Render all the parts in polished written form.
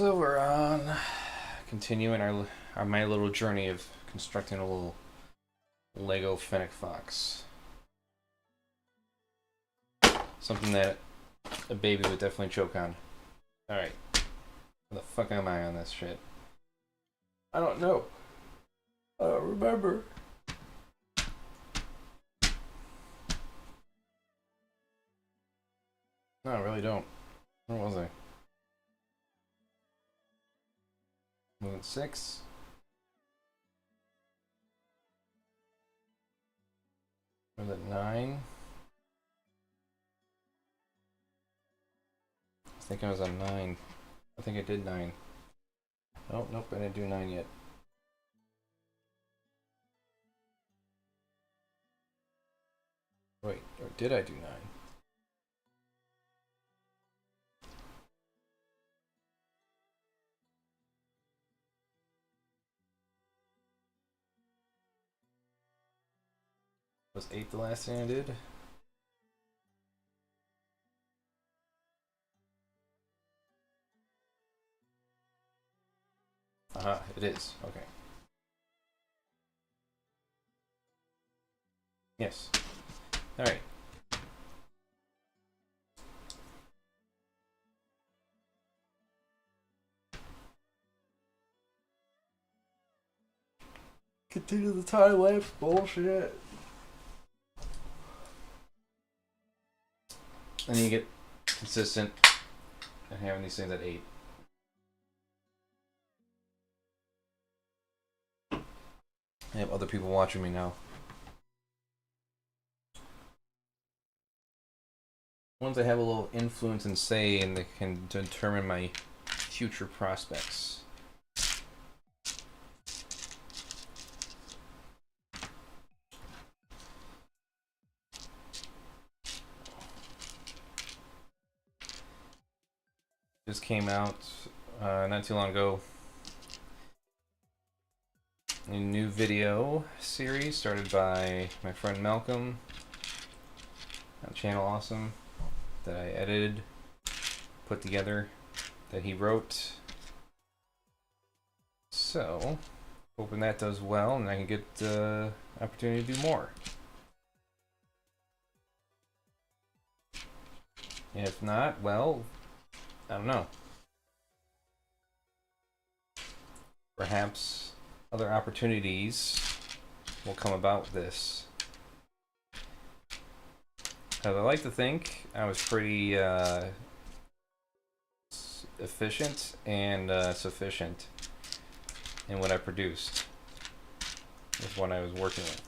So we're on continuing our my little journey of constructing a little Lego Fennec Fox. Something that a baby would definitely choke on. Alright. Where the fuck am I on this shit? I don't know. I don't remember. No, I really don't. Where was I? Movement 6. Was it 9? I think I was on 9. I think I did 9. Oh, nope, I didn't do 9 yet. Wait, or did I do 9? Was 8 the last thing I did? Aha, it is. Okay. Yes. Alright. Continue the time lapse bullshit. And you get consistent and having these things at 8. I have other people watching me now. Ones I have a little influence and say, and they can determine my future prospects. This came out not too long ago. A new video series started by my friend Malcolm on Channel Awesome that I edited, put together, that he wrote. So, hoping that does well and I can get the opportunity to do more. If not, well, I don't know. Perhaps other opportunities will come about with this. Because I like to think I was pretty efficient and sufficient in what I produced with what I was working with.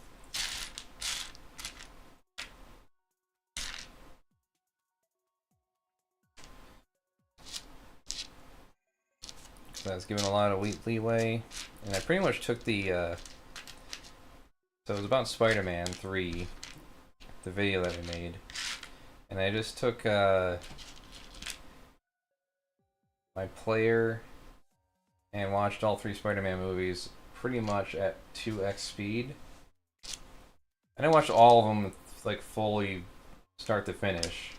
So I was given a lot of leeway, and I pretty much took the so it was about Spider-Man 3, the video that I made, and I just took my player and watched all 3 Spider-Man movies pretty much at 2x speed. I didn't watch all of them like fully start to finish,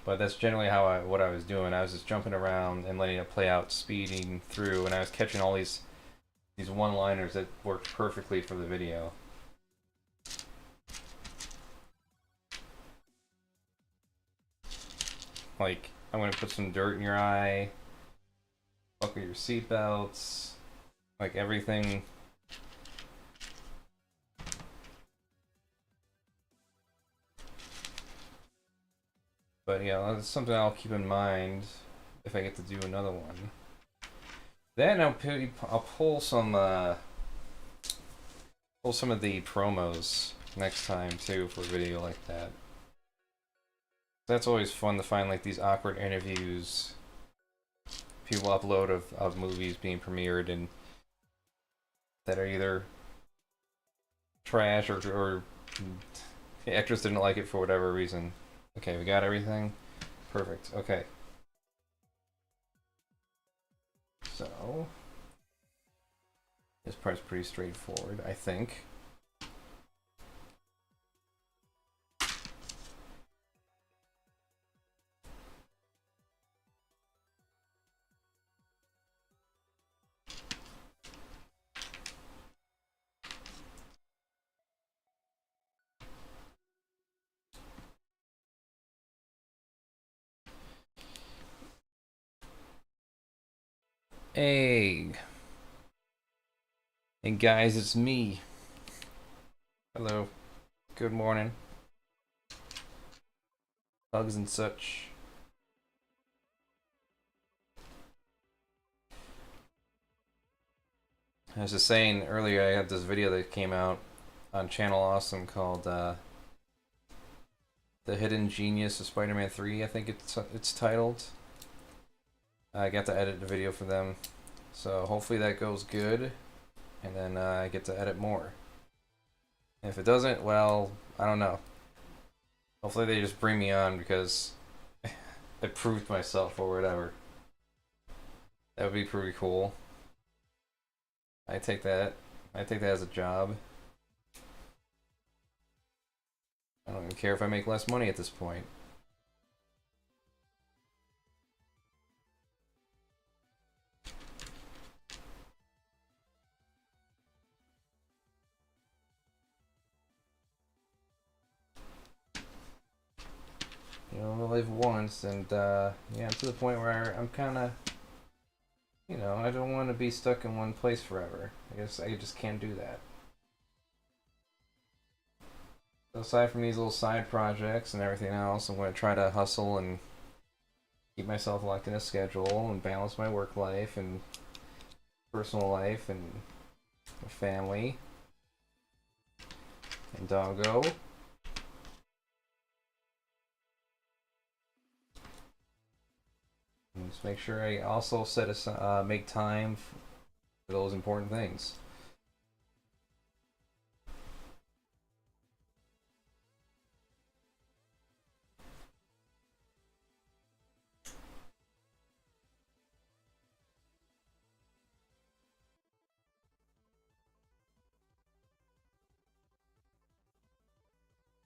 but that's generally how what I was doing. I was just jumping around and letting it play out, speeding through, and I was catching all these one-liners that worked perfectly for the video. Like, I'm gonna put some dirt in your eye, buckle your seatbelts, like everything. But yeah, that's something I'll keep in mind if I get to do another one. Then I'll pull some of the promos next time too for a video like that. That's always fun to find, like these awkward interviews people upload of movies being premiered and that are either trash or the actress didn't like it for whatever reason. Okay, we got everything? Perfect. Okay. So, this part's pretty straightforward, I think. Hey, hey guys, it's me. Hello. Good morning. Hugs and such. I was just saying earlier, I had this video that came out on Channel Awesome called "The Hidden Genius of Spider-Man 3." I think it's titled. I got to edit the video for them, so hopefully that goes good, and then I get to edit more. And if it doesn't, well, I don't know. Hopefully they just bring me on because I proved myself or whatever. That would be pretty cool. I take that. I take that as a job. I don't even care if I make less money at this point. You know, I live once, and yeah, I'm to the point where I'm kind of, I don't want to be stuck in one place forever. I guess I just can't do that. So aside from these little side projects and everything else, I'm going to try to hustle and keep myself locked in a schedule and balance my work life and personal life and my family and doggo. And just make sure I also make time for those important things.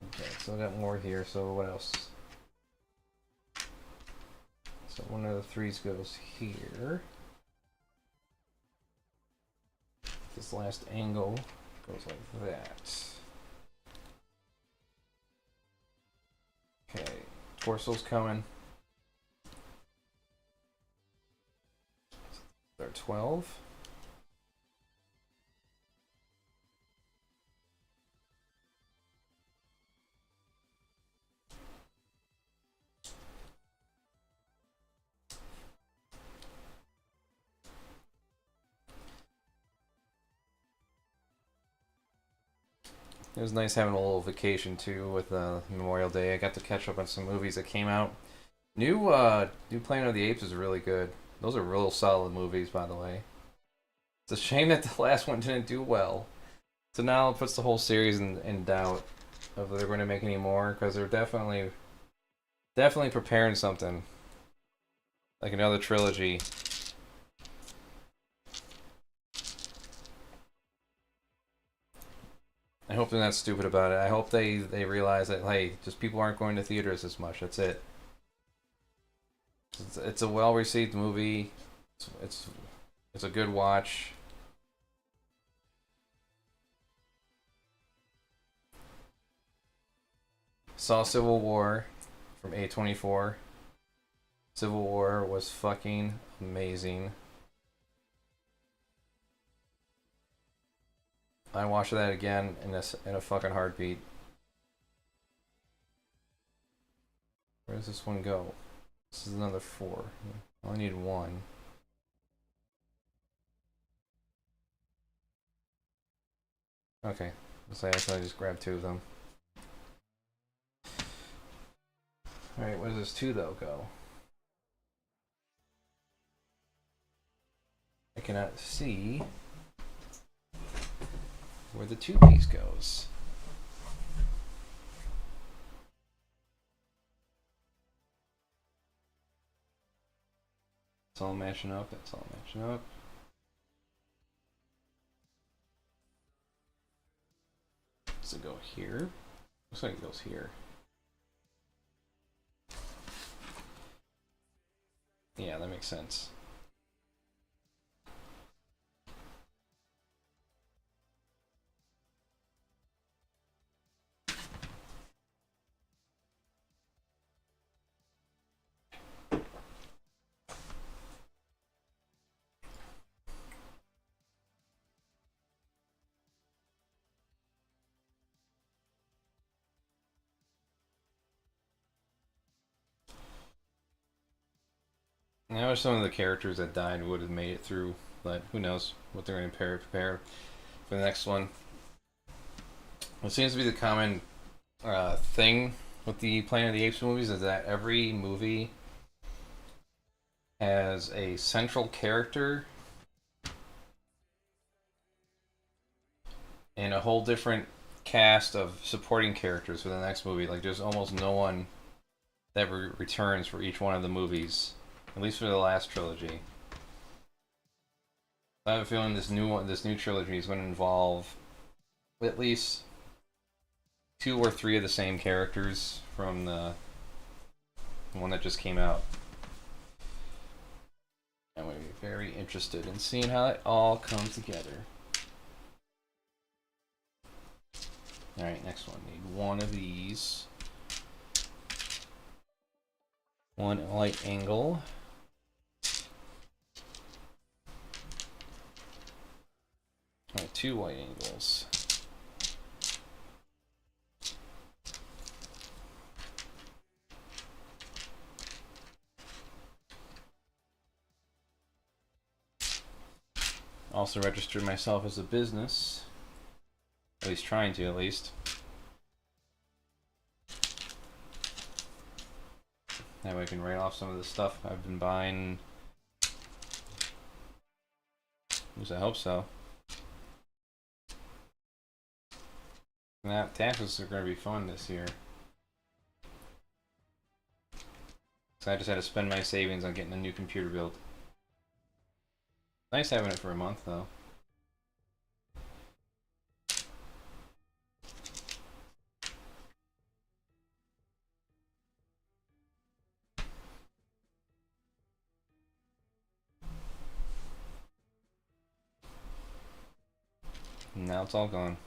Okay, so I got more here, so what else? So one of the threes goes here. This last angle goes like that. Okay, torso's coming. They're 12. It was nice having a little vacation too with Memorial Day. I got to catch up on some movies that came out. New Planet of the Apes is really good. Those are real solid movies, by the way. It's a shame that the last one didn't do well. So now it puts the whole series in doubt of whether they're going to make any more, because they're definitely preparing something like another trilogy. I hope they're not stupid about it. I hope they realize that, hey, just people aren't going to theaters as much. That's it. It's a well received movie. It's a good watch. Saw Civil War from A24. Civil War was fucking amazing. I watched that again in a fucking heartbeat. Where does this one go? This is another 4. I only need 1. Okay, so I just grabbed 2 of them. Alright, where does this 2 though go? I cannot see where the 2 piece goes. It's all matching up. That's all matching up. Does it go here? Looks like it goes here. Yeah, that makes sense. I wish some of the characters that died would have made it through, but who knows what they're going to prepare for the next one. What seems to be the common thing with the Planet of the Apes movies is that every movie has a central character and a whole different cast of supporting characters for the next movie. Like, there's almost no one that returns for each one of the movies, at least for the last trilogy. I have a feeling this new trilogy is going to involve at least 2 or 3 of the same characters from the one that just came out. I'm going to be very interested in seeing how it all comes together. Alright, next one. Need one of these. One light angle. Alright, 2 white angles. Also registered myself as a business. At least trying to, at least. That way I can write off some of the stuff I've been buying. At least I hope so. That taxes are going to be fun this year. So I just had to spend my savings on getting a new computer built. Nice having it for a month, though. Now it's all gone.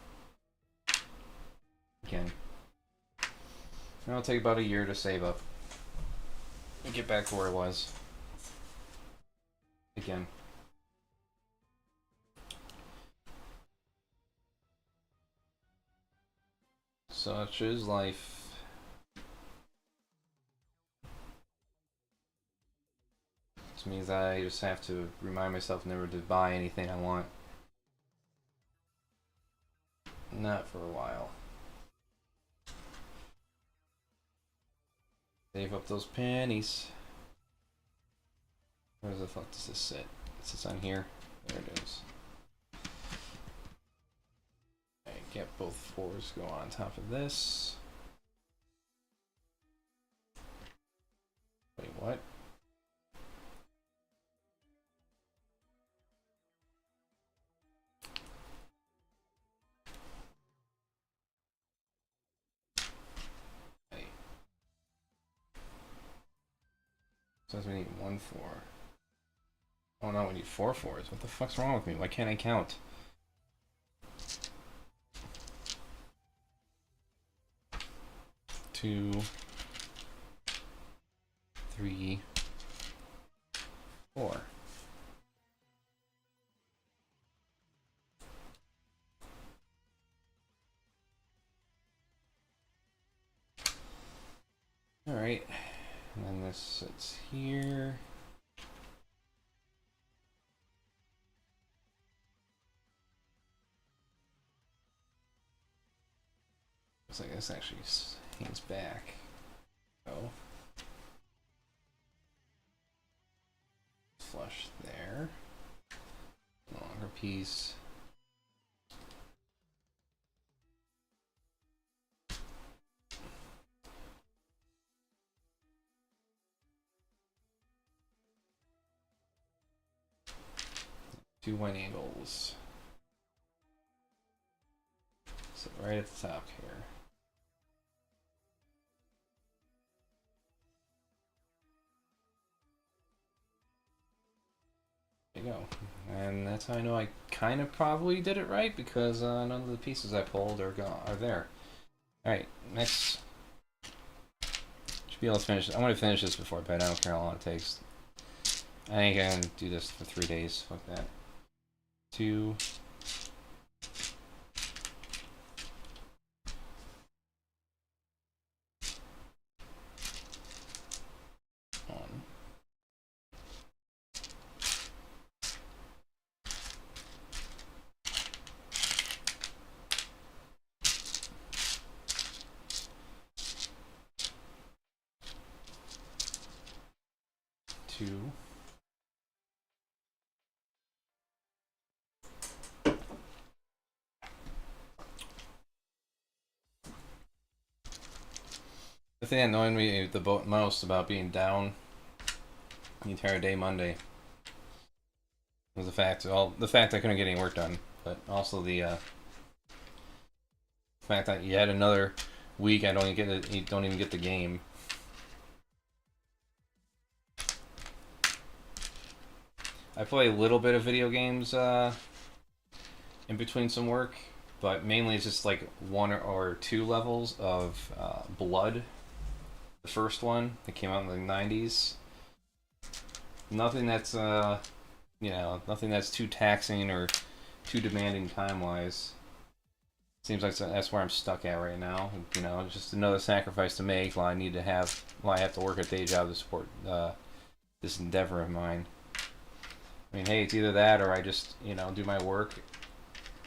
Again. It'll take about a year to save up and get back to where it was. Again. Such is life. This means I just have to remind myself never to buy anything I want. Not for a while. Save up those pennies. Where the fuck does this sit? It sits on here. There it is. Alright, get both 4s go on top of this. Wait, what? Says we need 1 4. Oh no, we need 4 4s. What the fuck's wrong with me? Why can't I count? Two, 3, 4. Alright. And then this sits here. Looks like this actually hangs back. Oh. Flush there. Longer piece. Two white angles. So right at the top here. There you go. And that's how I know I kind of probably did it right, because none of the pieces I pulled are there. Alright, next. Should be able to finish. I want to finish this before bed. I don't care how long it takes. I ain't gonna do this for 3 days. Fuck that. 2. 1. 2. The thing that annoyed me the most about being down the entire day Monday was the fact I couldn't get any work done, but also the fact that yet another week I don't even get the game. I play a little bit of video games in between some work, but mainly it's just like 1 or 2 levels of Blood. The first one that came out in the 90s. Nothing that's nothing that's too taxing or too demanding time-wise. Seems like that's where I'm stuck at right now. You know, just another sacrifice to make while I have to work a day job to support this endeavor of mine. I mean, hey, it's either that or I just, do my work,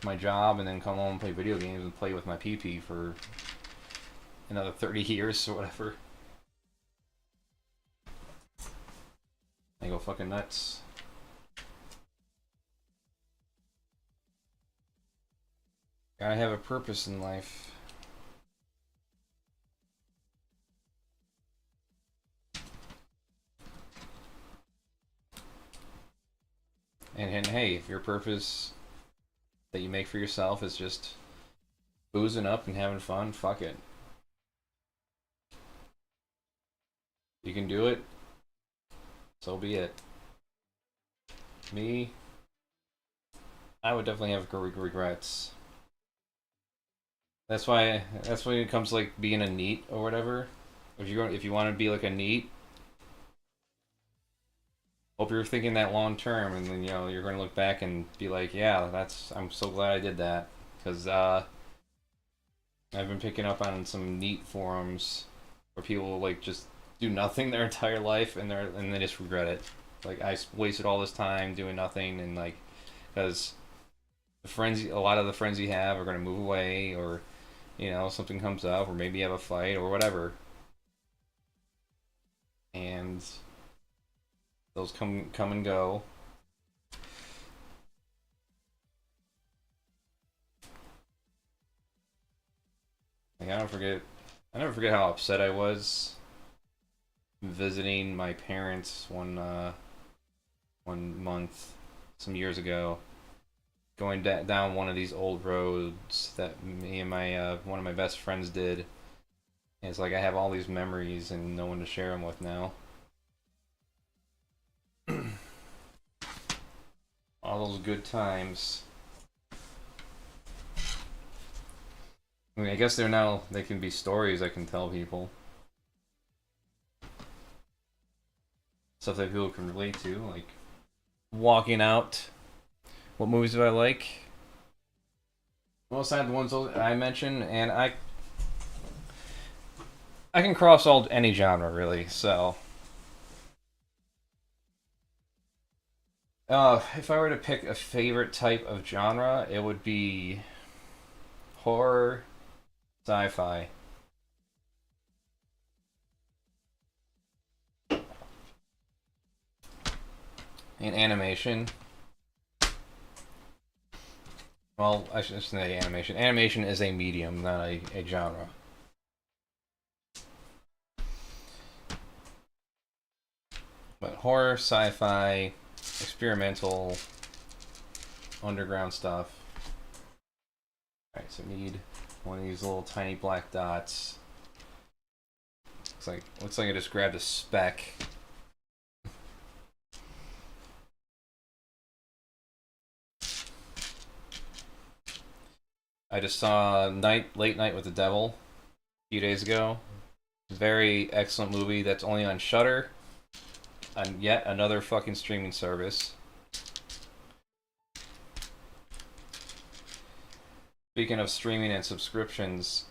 my job, and then come home and play video games and play with my PP for another 30 years or whatever. I go fucking nuts. Gotta have a purpose in life. And hey, if your purpose that you make for yourself is just boozing up and having fun, fuck it. You can do it, so be it. Me, I would definitely have regrets. That's when it comes to like being a NEET or whatever. If you want to be like a NEET, hope you're thinking that long term, and then you're going to look back and be like, yeah, I'm so glad I did that, because I've been picking up on some NEET forums where people like just do nothing their entire life and they just regret it. Like, I wasted all this time doing nothing, and like, because a lot of the friends you have are going to move away, or something comes up, or maybe you have a fight or whatever, and those come and go. Like, I never forget how upset I was visiting my parents one month some years ago, going down one of these old roads that me and my one of my best friends did. And it's like I have all these memories and no one to share them with now. All those good times. I mean, I guess they can be stories I can tell people. Stuff that people can relate to, like walking out. What movies do I like? Well, aside the ones I mentioned, and I can cross any genre really. So, if I were to pick a favorite type of genre, it would be horror, sci-fi. And animation. Well, I should say animation. Animation is a medium, not a genre. But horror, sci-fi, experimental, underground stuff. Alright, so need one of these little tiny black dots. Looks like I just grabbed a speck. I just saw Late Night with the Devil a few days ago. Very excellent movie that's only on Shudder, on yet another fucking streaming service. Speaking of streaming and subscriptions,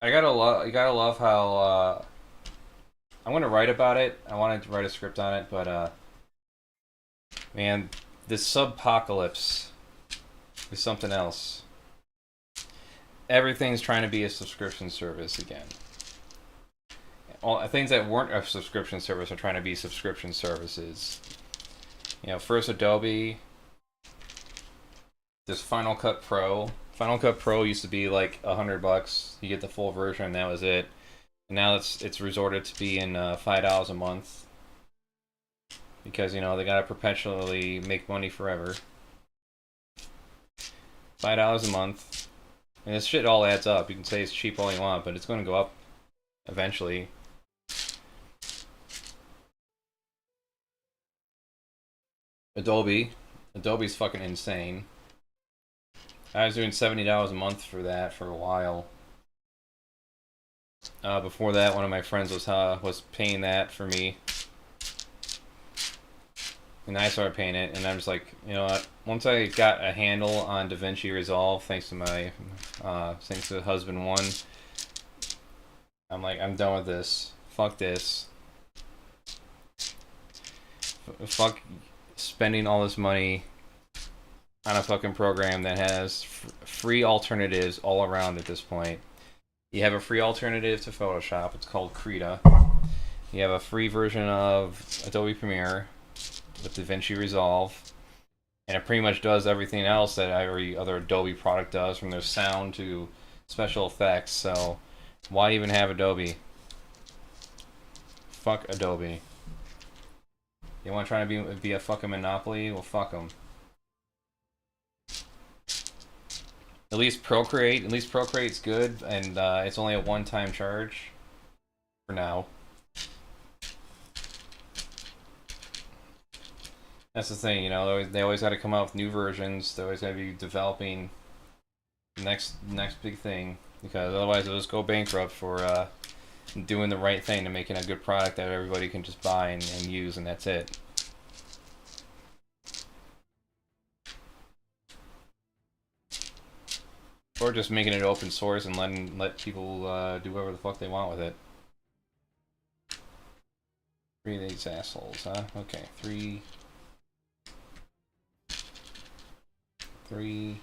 you gotta love how I'm gonna write about it. I wanted to write a script on it, but man, this subpocalypse is something else. Everything's trying to be a subscription service again. all things that weren't a subscription service are trying to be subscription services. You know, first Adobe, this Final Cut Pro. Final Cut Pro used to be like $100. You get the full version, and that was it. And now it's resorted to being $5 a month because you know they gotta perpetually make money forever. $5 a month, and this shit all adds up. You can say it's cheap all you want, but it's going to go up eventually. Adobe's fucking insane. I was doing $70 a month for that for a while. Before that, one of my friends was paying that for me, and I started paying it. And I'm just like, you know what? Once I got a handle on DaVinci Resolve, thanks to the husband one, I'm like, I'm done with this. Fuck this. Fuck spending all this money on a fucking program that has free alternatives all around at this point. You have a free alternative to Photoshop. It's called Krita. You have a free version of Adobe Premiere with DaVinci Resolve. And it pretty much does everything else that every other Adobe product does, from their sound to special effects. So why even have Adobe? Fuck Adobe. You want to try to be a fucking monopoly? Well, fuck them. At least Procreate's good, and it's only a one-time charge for now. That's the thing, you know. They always got to come out with new versions. They always got to be developing the next big thing, because otherwise they'll just go bankrupt for doing the right thing and making a good product that everybody can just buy and use, and that's it. Or just making it open source and let people do whatever the fuck they want with it. 3 of these assholes, huh? Okay, 3. Okay.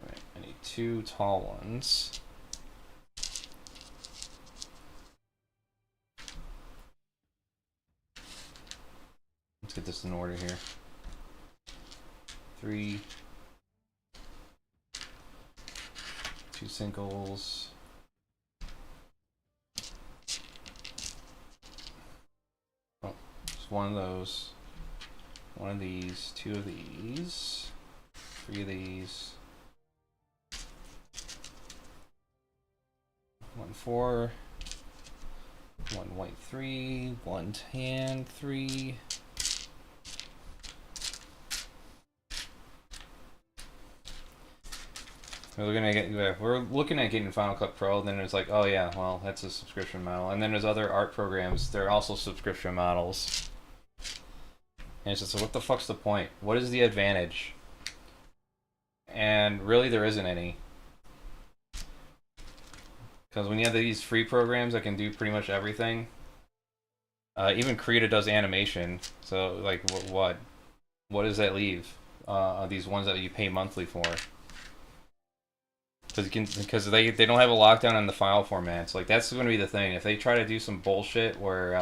Alright, I need 2 tall ones. Let's get this in order here. 3. 2 singles. Oh, just one of those. One of these. 2 of these. 3 of these. 1 4. 1 white 3. 1 tan 3. We're looking at getting Final Cut Pro, then it's like, oh yeah, well, that's a subscription model. And then there's other art programs, they're also subscription models. And it's just, what the fuck's the point? What is the advantage? And really, there isn't any. Because when you have these free programs that can do pretty much everything, even Krita does animation, so, like, what does that leave? These ones that you pay monthly for? Because they don't have a lockdown on the file formats. Like, that's going to be the thing. If they try to do some bullshit where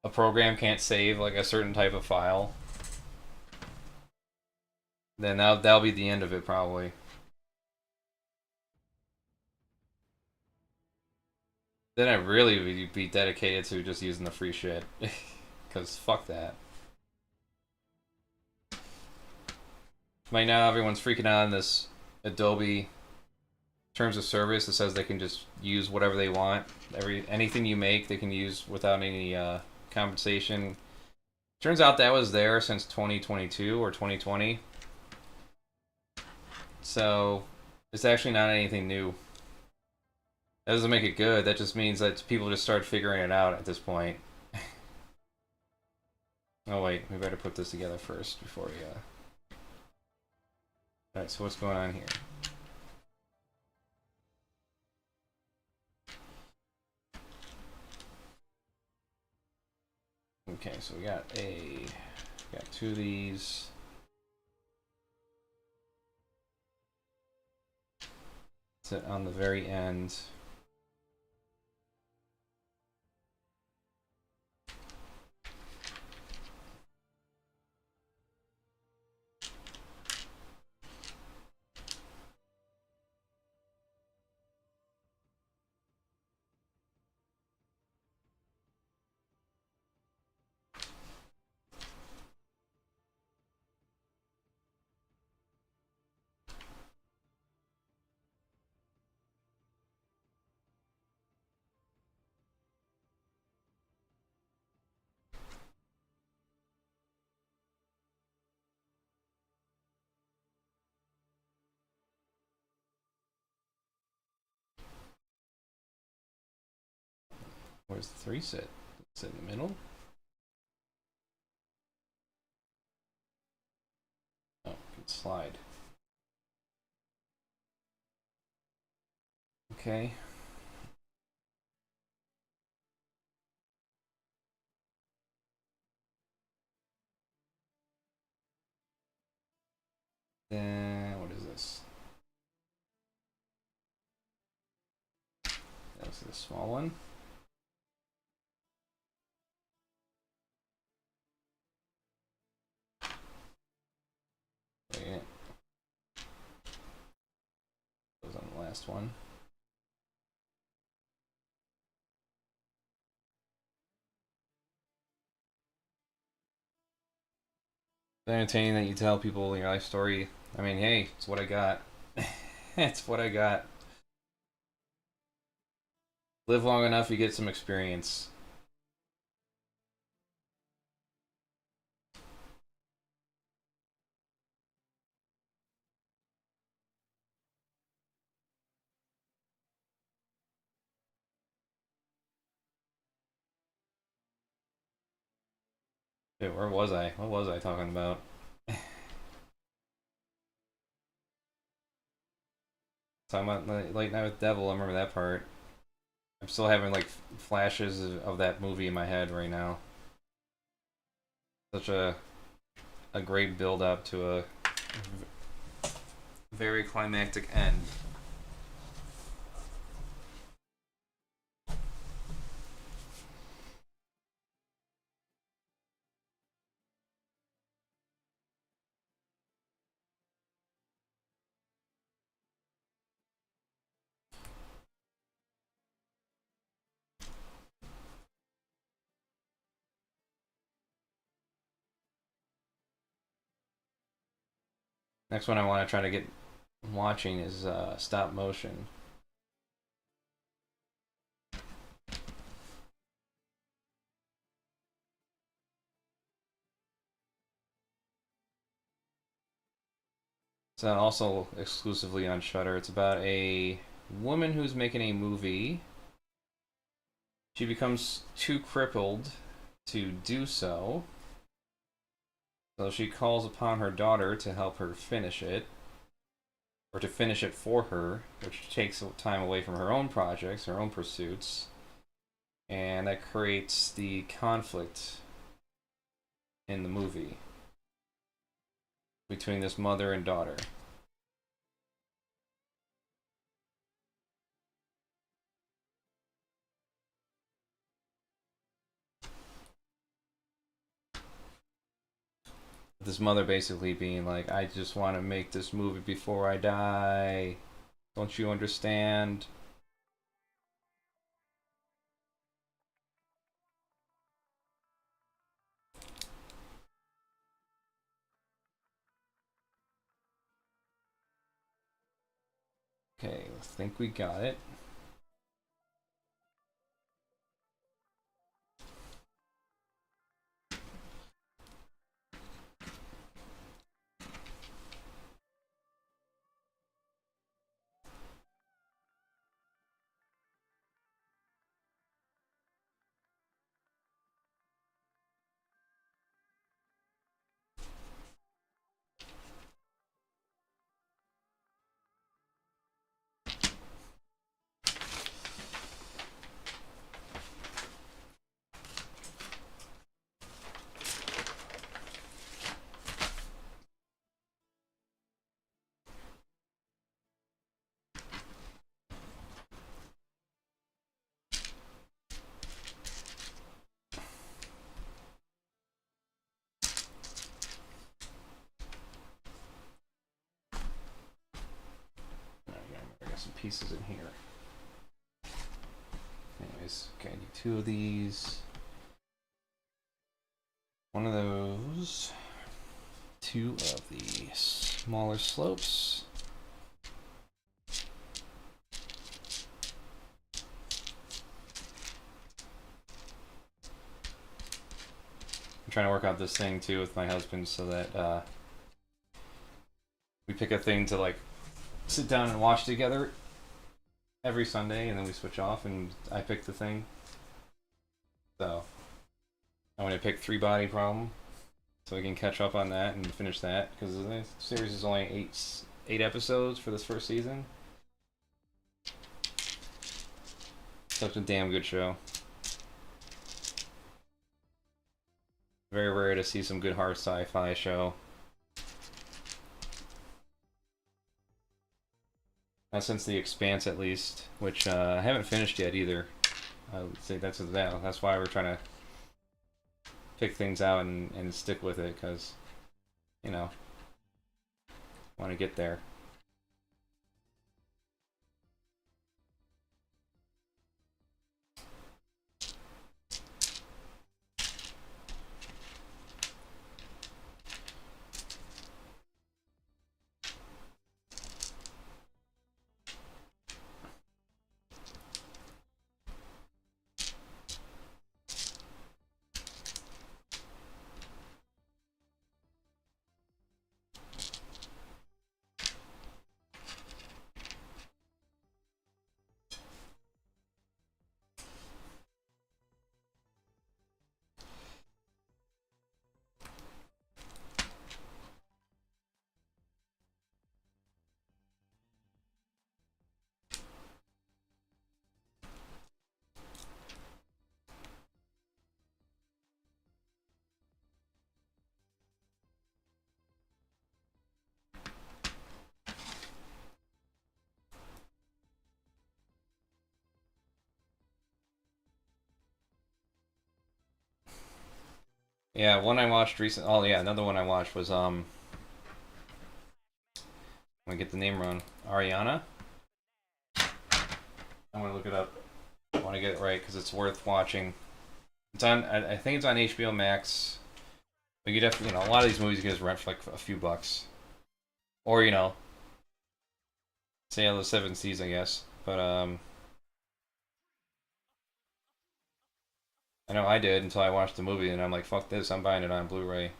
a program can't save like a certain type of file, then that'll be the end of it probably. Then I really would be dedicated to just using the free shit. Because fuck that. Right now everyone's freaking out on this Adobe terms of service that says they can just use whatever they want. Anything you make they can use without any compensation. Turns out that was there since 2022 or 2020. So it's actually not anything new. That doesn't make it good. That just means that people just start figuring it out at this point. Oh wait, we better put this together first before we Alright, so what's going on here? Okay, so we got 2 of these. Sit on the very end. Where's the 3 sit? Is it in the middle? Oh, can slide. Okay. Then what is this? That's the small one. Yeah. Goes on the last one. It's entertaining that you tell people your life story. I mean, hey, it's what I got. It's what I got. Live long enough, you get some experience. Dude, where was I? What was I talking about? Talking about Late Night with Devil. I remember that part. I'm still having like flashes of that movie in my head right now. Such a great build up to a very climactic end. Next one I want to try to get watching is stop motion. It's also exclusively on Shudder. It's about a woman who's making a movie. She becomes too crippled to do so. So she calls upon her daughter to help her finish it, or to finish it for her, which takes time away from her own projects, her own pursuits, and that creates the conflict in the movie between this mother and daughter. This mother basically being like, I just want to make this movie before I die. Don't you understand? Okay, I think we got it. I got some pieces in here. Anyways, okay, I need 2 of these. One of those. 2 of the smaller slopes. I'm trying to work out this thing too with my husband so that we pick a thing to like sit down and watch together every Sunday, and then we switch off and I pick the thing. So I'm gonna pick Three Body Problem so we can catch up on that and finish that because the series is only eight episodes for this first season. Such a damn good show. Very rare to see some good hard sci-fi show. Not since The Expanse, at least, which I haven't finished yet either. I would say that's why we're trying to pick things out and stick with it, because, you know, want to get there. Yeah, one I watched recent. Oh yeah, another one I watched was I'm gonna get the name wrong. Ariana. I'm gonna look it up. I want to get it right because it's worth watching. It's on. I think it's on HBO Max. But you definitely, a lot of these movies you can just rent for like a few bucks, or Sail of the Seven Seas, I guess. But I know I did until I watched the movie, and I'm like, fuck this, I'm buying it on Blu-ray.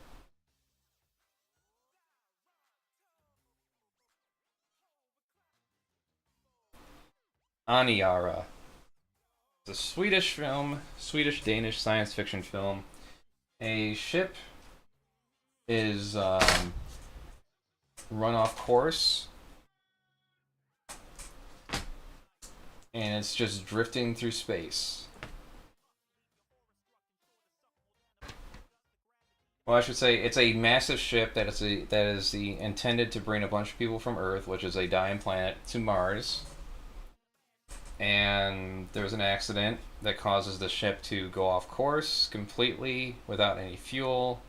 Aniara. It's a Swedish film, Swedish-Danish science fiction film. A ship is run off course, and it's just drifting through space. Well, I should say it's a massive ship that is intended to bring a bunch of people from Earth, which is a dying planet, to Mars. And there's an accident that causes the ship to go off course completely without any fuel.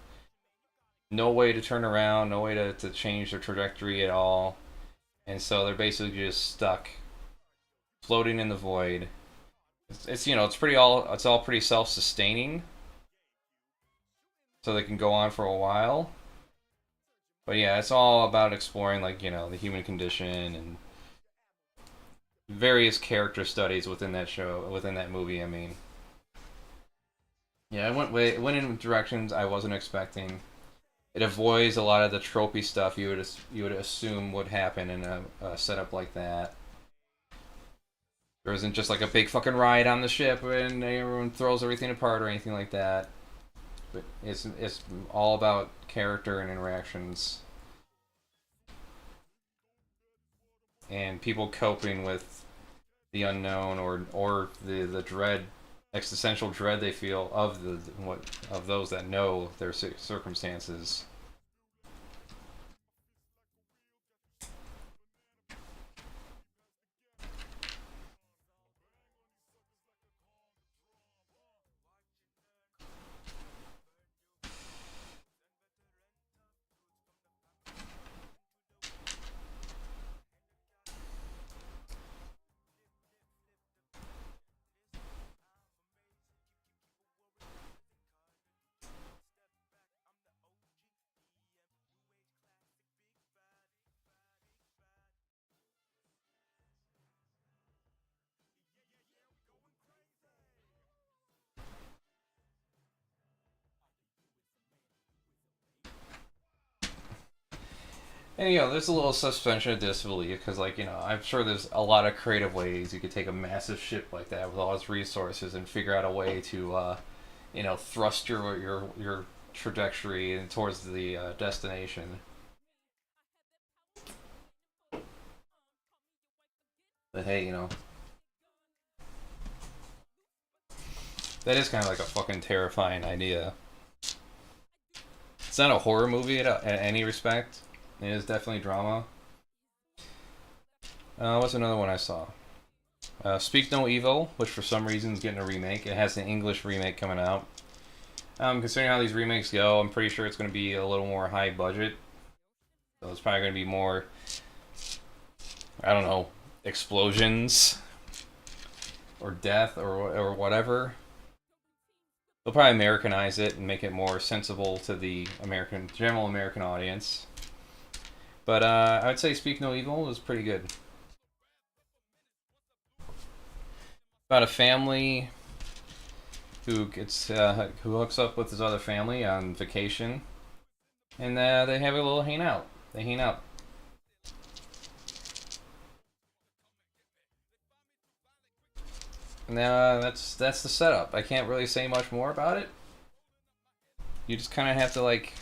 No way to turn around, no way to change their trajectory at all. And so they're basically just stuck, floating in the void. It's all pretty self-sustaining, so they can go on for a while. But yeah, it's all about exploring the human condition and various character studies within that movie. I mean, yeah, it went in directions I wasn't expecting. It avoids a lot of the tropey stuff you would assume would happen in a setup like that. There isn't just like a big fucking ride on the ship and everyone throws everything apart or anything like that. But it's all about character and interactions and people coping with the unknown or the dread, existential dread they feel of those that know their circumstances. And there's a little suspension of disbelief because, I'm sure there's a lot of creative ways you could take a massive ship like that with all its resources and figure out a way to thrust your trajectory towards the destination. But hey, that is kind of like a fucking terrifying idea. It's not a horror movie at any respect. It is definitely drama. What's another one I saw? Speak No Evil, which for some reason is getting a remake. It has an English remake coming out. Considering how these remakes go, I'm pretty sure it's going to be a little more high budget. So it's probably going to be more, I don't know, explosions or death or whatever. They'll probably Americanize it and make it more sensible to the general American audience. But I would say Speak No Evil was pretty good. About a family who who hooks up with his other family on vacation, and they have a little hang out. They hang out. And that's the setup. I can't really say much more about it. You just kind of have to like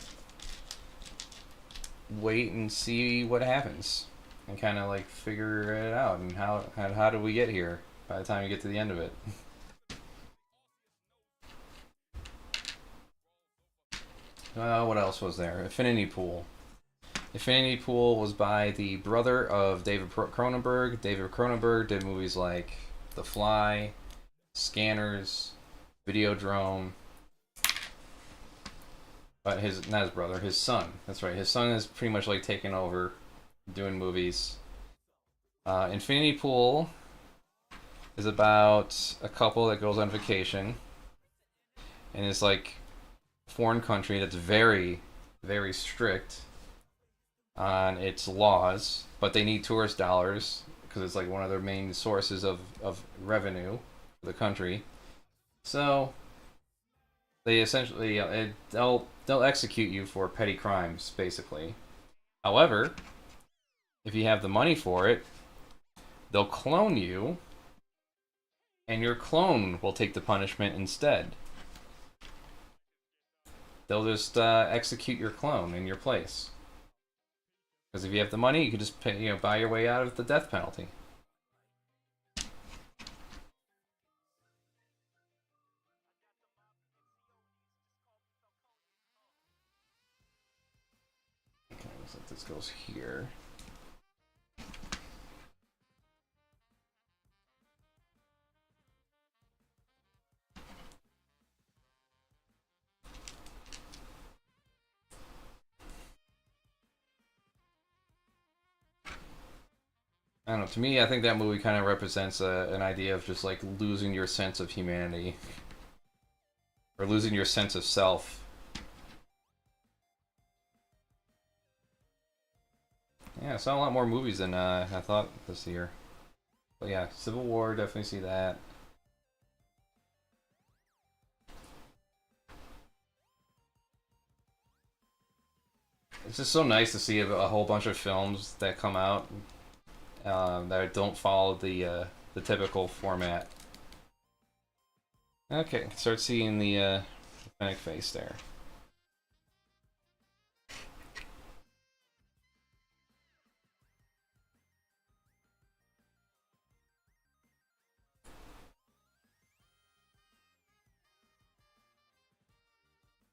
wait and see what happens, and kind of like figure it out. And how do we get here by the time you get to the end of it? What else was there? Infinity Pool. Infinity Pool was by the brother of David Cronenberg. David Cronenberg did movies like The Fly, Scanners, Videodrome. But not his brother, his son. That's right. His son is pretty much like taking over, doing movies. Infinity Pool is about a couple that goes on vacation, and it's like a foreign country that's very, very strict on its laws, but they need tourist dollars because it's like one of their main sources of revenue for the country. So they essentially they'll execute you for petty crimes, basically. However, if you have the money for it, they'll clone you, and your clone will take the punishment instead. They'll just execute your clone in your place. Because if you have the money, you can just buy your way out of the death penalty. Okay, so this goes here. I don't know. To me, I think that movie kind of represents an idea of just like losing your sense of humanity, or losing your sense of self. Yeah, I saw a lot more movies than I thought this year. But yeah, Civil War, definitely see that. It's just so nice to see a whole bunch of films that come out that don't follow the typical format. Okay, start seeing the Fennec face there.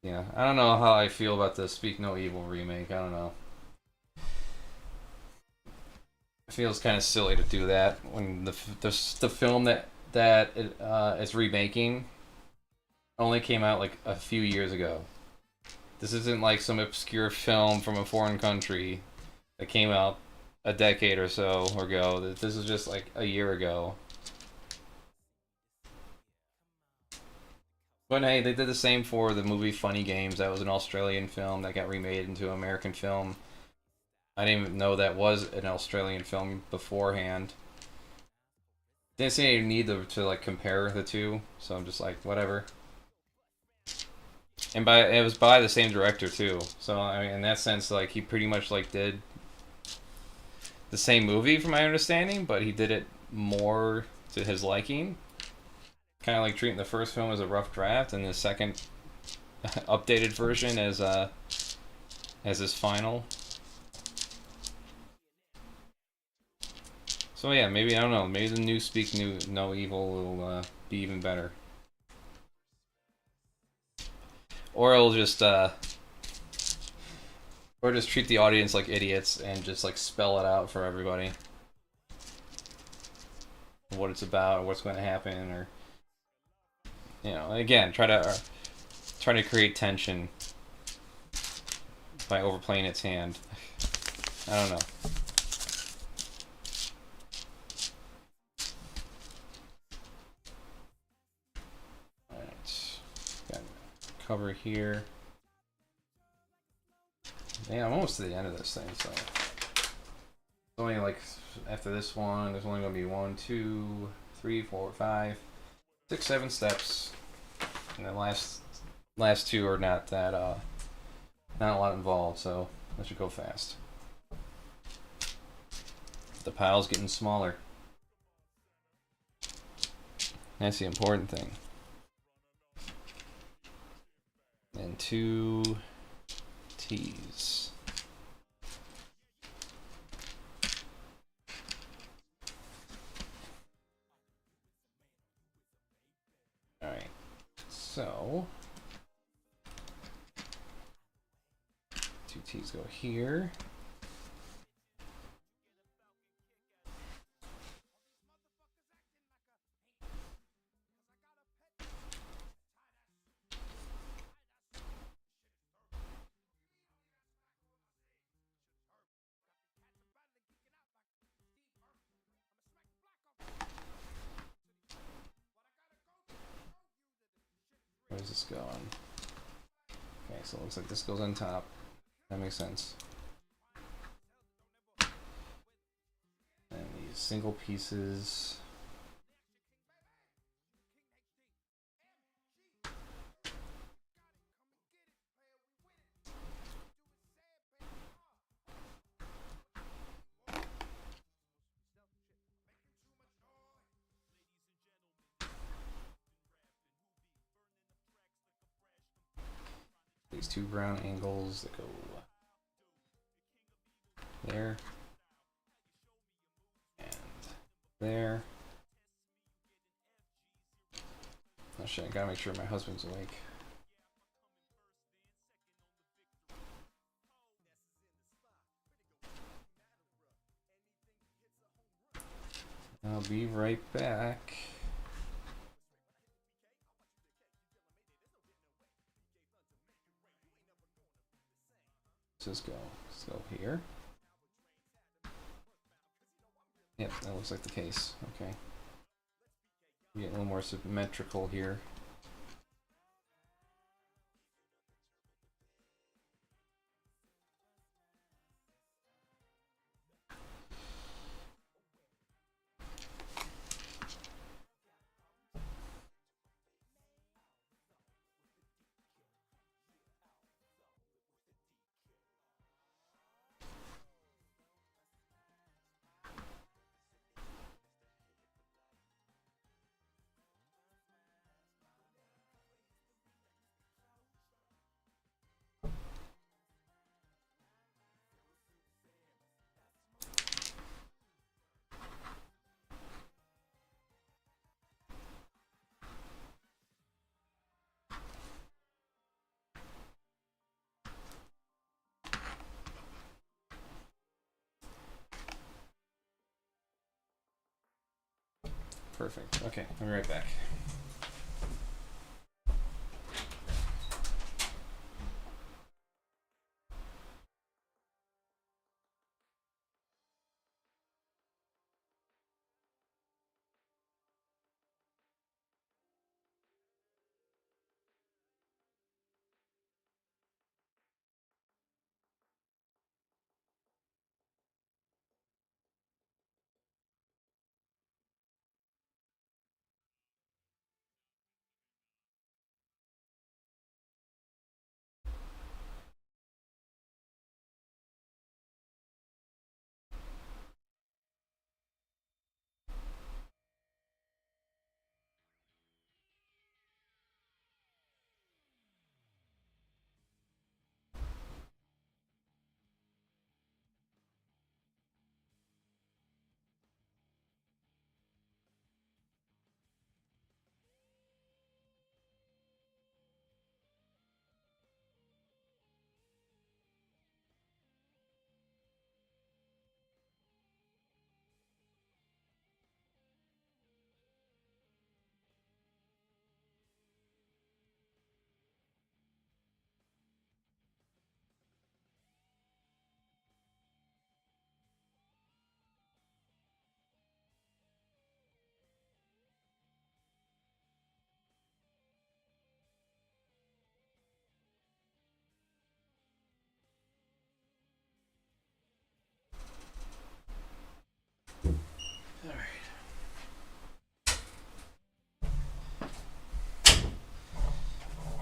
Yeah, I don't know how I feel about the Speak No Evil remake. I don't know. It feels kind of silly to do that when the film that it is remaking only came out like a few years ago. This isn't like some obscure film from a foreign country that came out a decade or so ago. This is just like a year ago. But hey, they did the same for the movie Funny Games. That was an Australian film that got remade into an American film. I didn't even know that was an Australian film beforehand. Didn't see any need to like compare the two, so I'm just like whatever. And it was by the same director too. So I mean, in that sense, like he pretty much like did the same movie from my understanding, but he did it more to his liking. kind of like treating the first film as a rough draft and the second updated version as his final. So yeah, maybe I don't know. Maybe the new Speak New No Evil will be even better, or it'll just or just treat the audience like idiots and just like spell it out for everybody what it's about or what's going to happen, or again try to create tension by overplaying its hand. I don't know. Alright. Got cover here. Yeah, I'm almost to the end of this thing, so it's only like after this one, there's only gonna be 1, 2, 3, 4, 5, 6, 7 steps. And the last two are not that not a lot involved, so that should go fast. The pile's getting smaller. That's the important thing. And 2 T's. Alright. So 2 T's go here. Where's this going? Okay, so it looks like this goes on top. That makes sense. And these single pieces. These 2 brown angles that go there and there. Oh shit, I gotta make sure my husband's awake. I'll be right back. Let's go here. Yep, that looks like the case. Okay. Get a little more symmetrical here. Perfect. Okay, I'll be right back.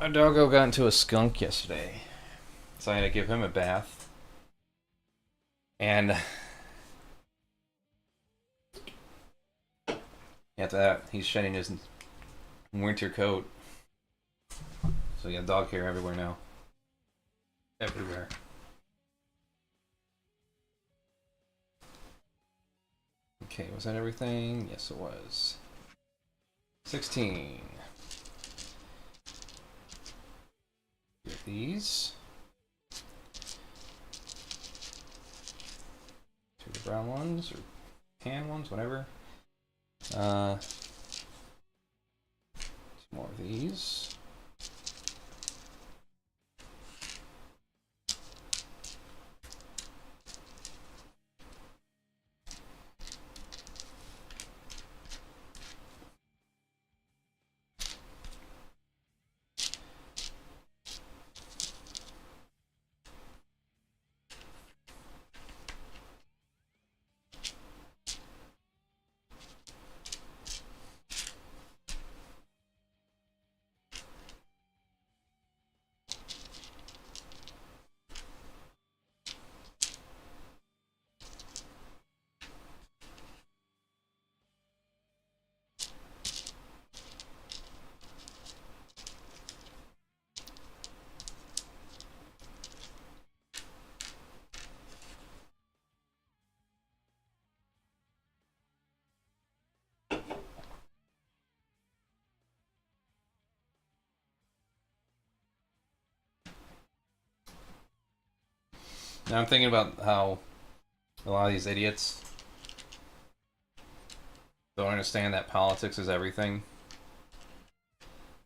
My doggo got into a skunk yesterday, so I had to give him a bath. And after that, he's shedding his winter coat. So you got dog hair everywhere now. Everywhere. Okay, was that everything? Yes, it was. 16. Get these. 2 of the brown ones, or tan ones, whatever. 2 more of these. Now I'm thinking about how a lot of these idiots don't understand that politics is everything.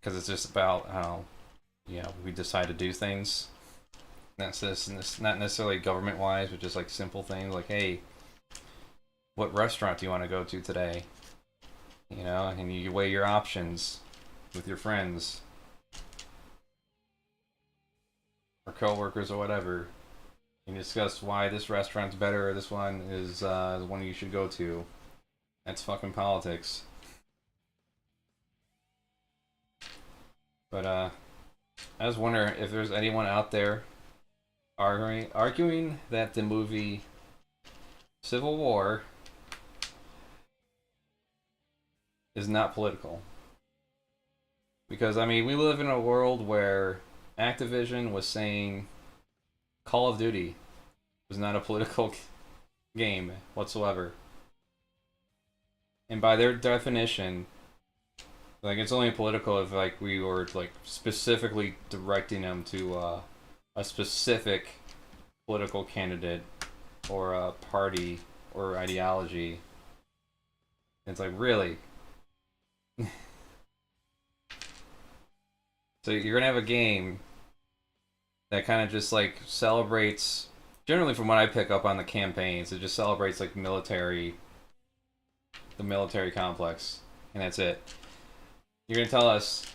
Because it's just about how, we decide to do things. That's this, not necessarily government-wise, but just like simple things like, hey, what restaurant do you want to go to today? And you weigh your options with your friends or coworkers or whatever. You discuss why this restaurant's better or this one is the one you should go to. That's fucking politics. But I just wonder if there's anyone out there arguing that the movie Civil War is not political. Because, I mean, we live in a world where Activision was saying Call of Duty was not a political game whatsoever. And by their definition, like, it's only political if, like, we were, like, specifically directing them to a specific political candidate or a party or ideology. It's like, really? So you're gonna have a game that kind of just like celebrates, generally from what I pick up on the campaigns, it just celebrates like the military complex, and that's it. You're gonna tell us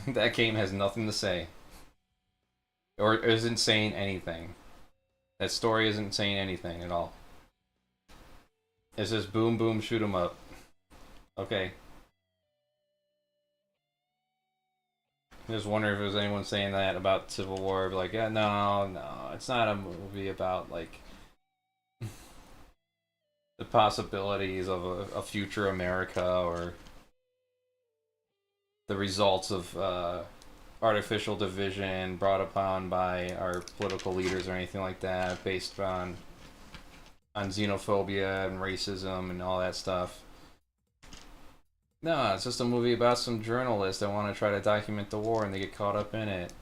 that game has nothing to say, or isn't saying anything. That story isn't saying anything at all. It's just boom, boom, shoot 'em up. Okay. I just wonder if there's anyone saying that about Civil War. Like, yeah, no, it's not a movie about like the possibilities of a future America or the results of artificial division brought upon by our political leaders or anything like that, based on xenophobia and racism and all that stuff. No, it's just a movie about some journalists that want to try to document the war and they get caught up in it.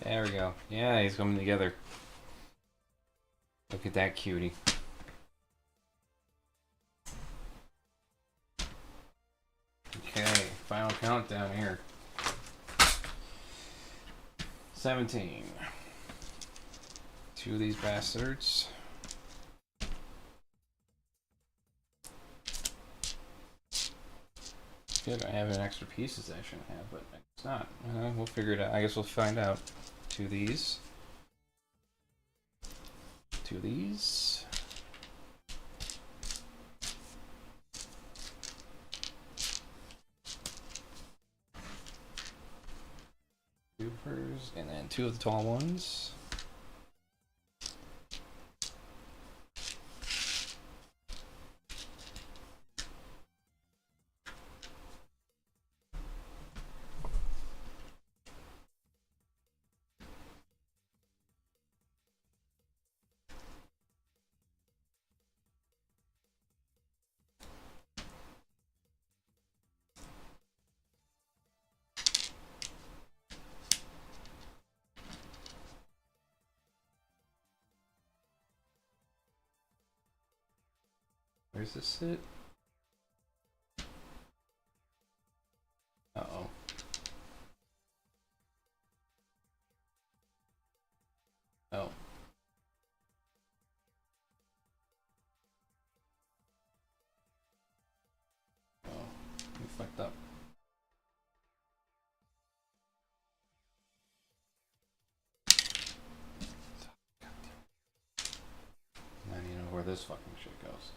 There we go. Yeah, he's coming together. Look at that cutie. Okay, final countdown here. 17. Two of these bastards. Good, I have an extra pieces I shouldn't have, but it's not. We'll figure it out. I guess we'll find out. Two of these. Two of these. Supers, and then two of the tall ones. Where's this sit? Uh-oh. Oh. Oh. You fucked up. I don't even know where this fucking shit goes.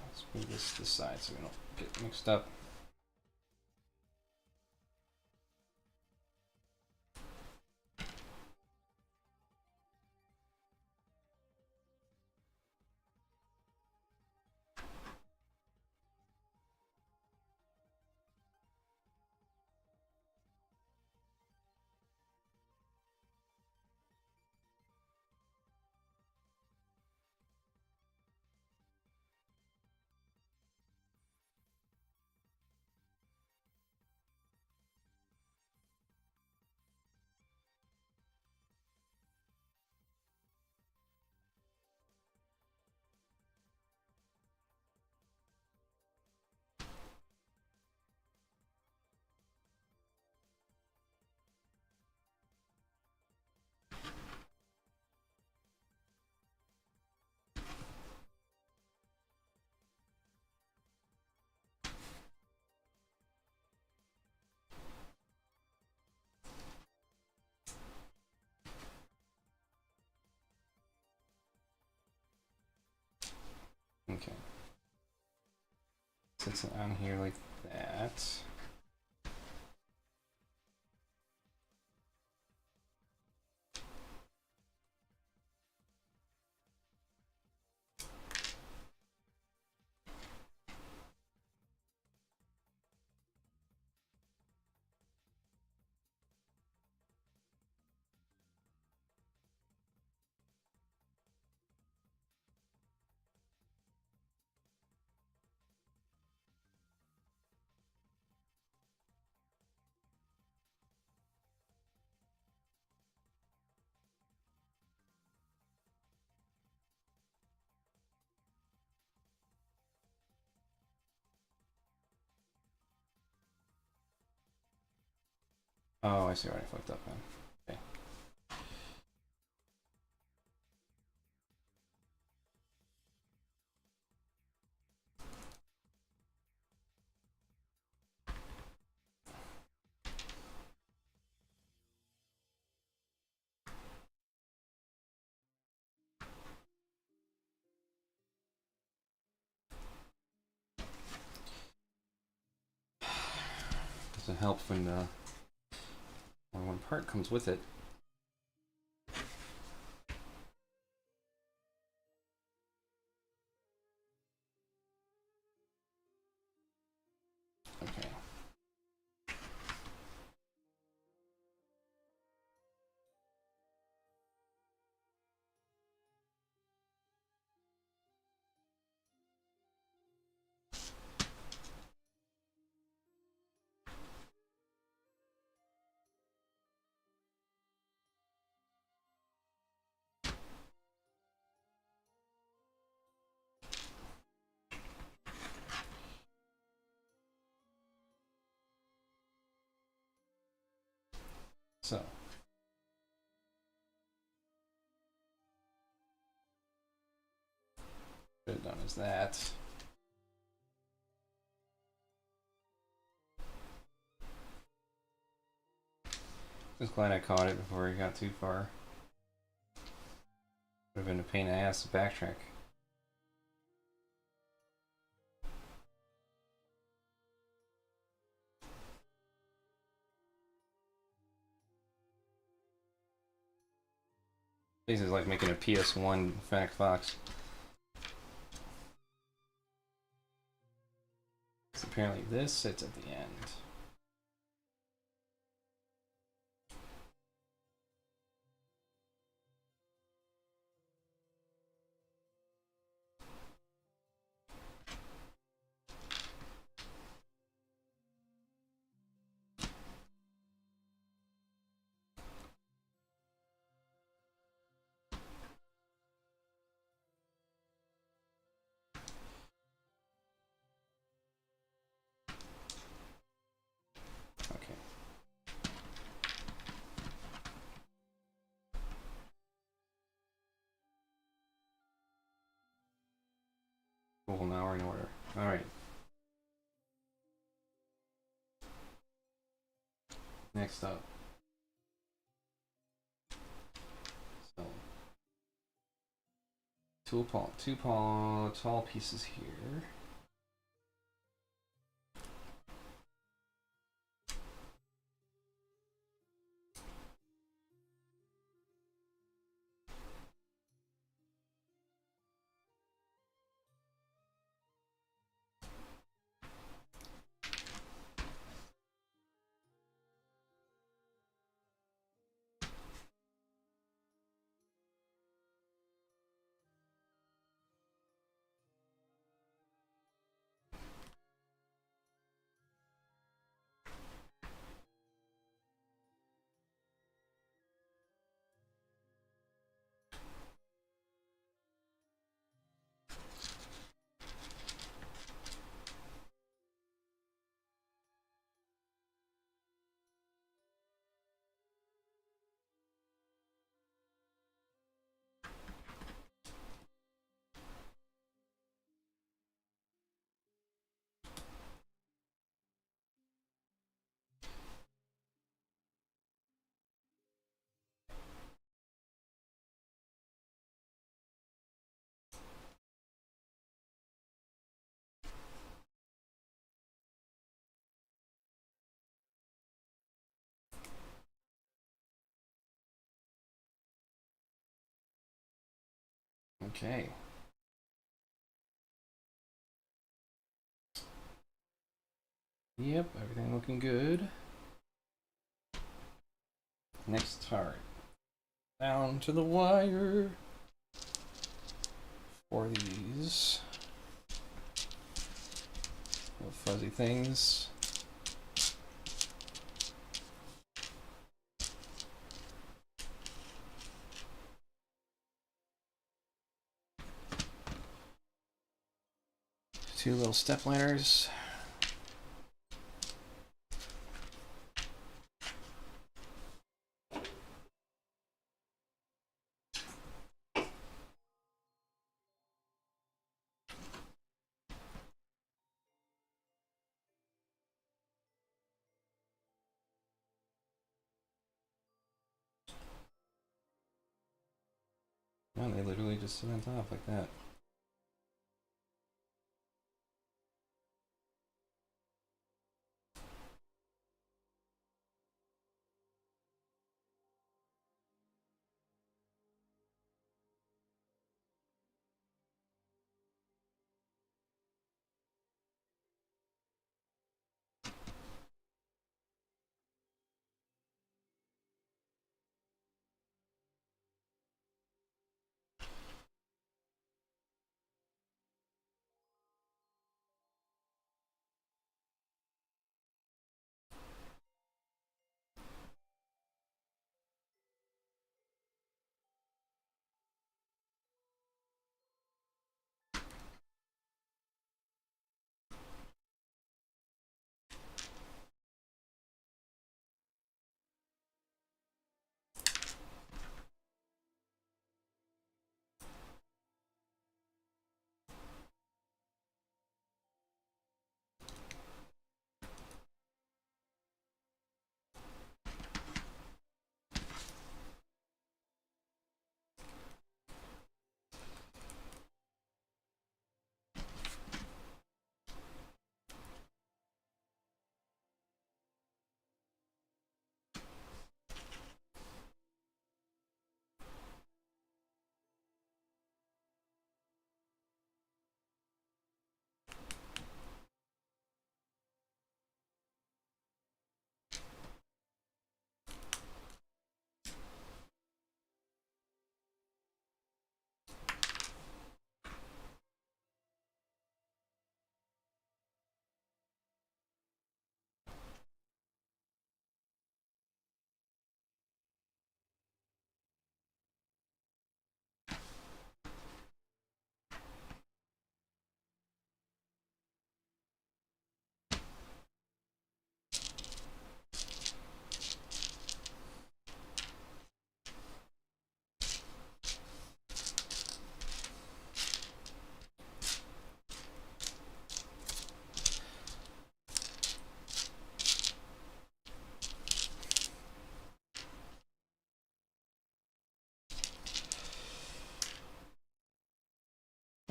Let's move this to the side so we don't get mixed up. Okay. Sits it on here like that. Oh, I see where I fucked up, man. Okay. Doesn't help when one part comes with it. Okay. So. Should have done is that. Just glad I caught it before he got too far. Would have been a pain in the ass to backtrack. This is like making a PS1 Fennec Fox. So apparently this sits at the end. Okay. Cool, now we're in order. Alright. Next up. So. Two tall pieces here. Okay. Yep, everything looking good. Next part. Down to the wire. For these little fuzzy things. Two little step ladders. And they literally just sit on top like that.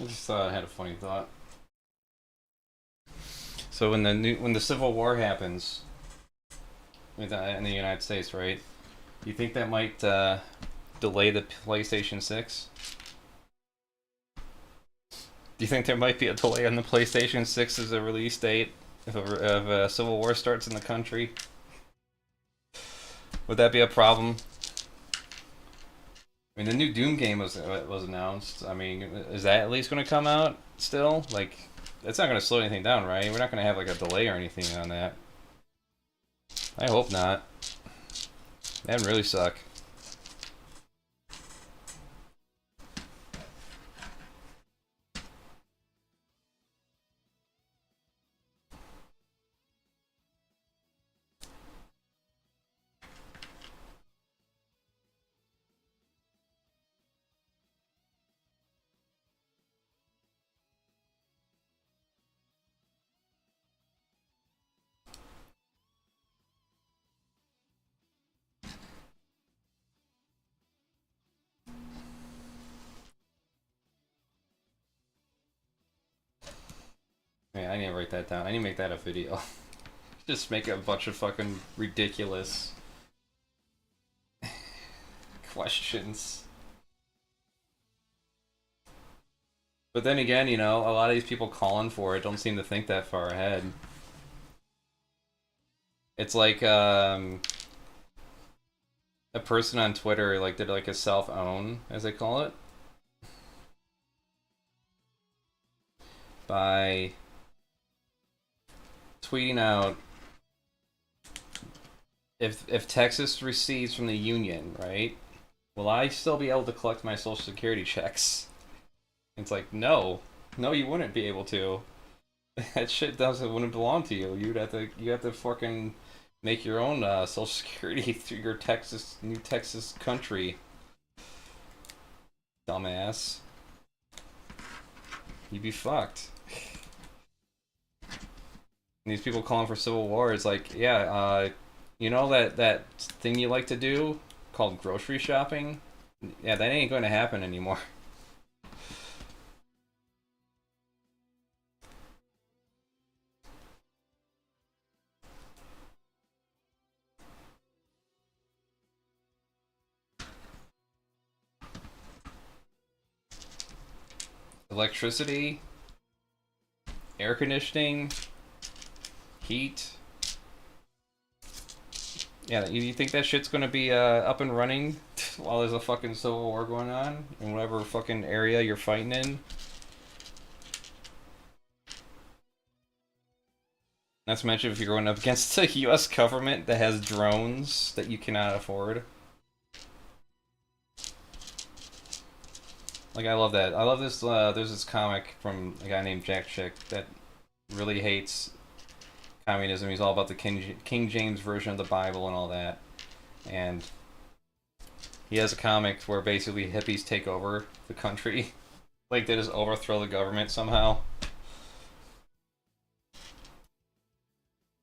I just thought I had a funny thought. So when the Civil War happens in the United States, right? Do you think that might delay the PlayStation 6? Do you think there might be a delay on the PlayStation 6 as a release date if a Civil War starts in the country? Would that be a problem? I mean, the new Doom game was announced. I mean, is that at least going to come out still? Like, that's not going to slow anything down, right? We're not going to have like a delay or anything on that. I hope not. That'd really suck. Yeah, I need to write that down. I need to make that a video. Just make a bunch of fucking ridiculous questions. But then again, you know, a lot of these people calling for it don't seem to think that far ahead. It's like a person on Twitter like did like a self-own, as they call it, by tweeting out if Texas recedes from the Union, right? Will I still be able to collect my Social Security checks? It's like, no, you wouldn't be able to. That shit wouldn't belong to you. You have to fucking make your own Social Security through your new Texas country. Dumbass. You'd be fucked. And these people calling for civil war, it's like, yeah, you know that thing you like to do called grocery shopping? Yeah, that ain't going to happen anymore. Electricity, air conditioning, heat. Yeah, you think that shit's gonna be up and running while there's a fucking civil war going on in whatever fucking area you're fighting in? Not to mention if you're going up against the U.S. government that has drones that you cannot afford. Like, I love that. I love this, there's this comic from a guy named Jack Chick that really hates communism. He's all about the King James version of the Bible and all that. And he has a comic where basically hippies take over the country. Like, they just overthrow the government somehow.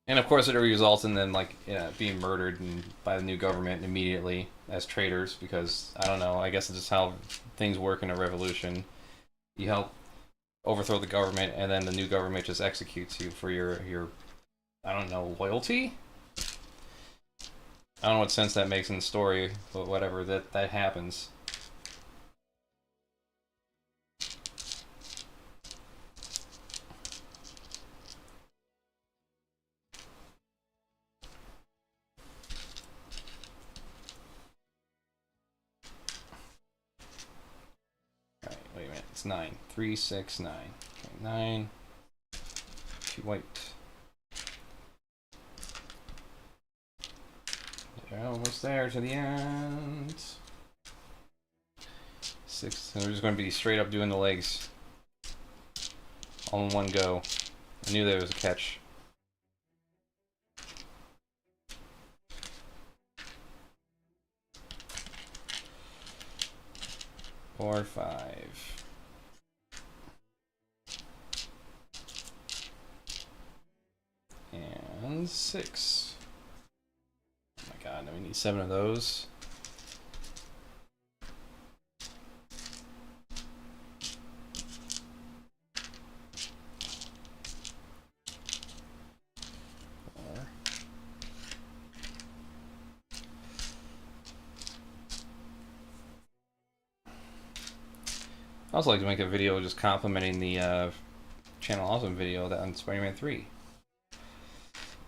And of course, it results in them like being murdered by the new government immediately as traitors. Because I don't know. I guess it's just how things work in a revolution. You help overthrow the government, and then the new government just executes you for your I don't know, loyalty. I don't know what sense that makes in the story, but whatever. That happens. Wait a minute, it's 9. 3, 6, 9. Okay, 9. 2 white. They're almost there to the end. 6. So we're just going to be straight up doing the legs. All in one go. I knew there was a catch. 4, 5. And 6. Oh my god, now we need 7 of those. I also like to make a video just complimenting the Channel Awesome video that on Spider-Man 3.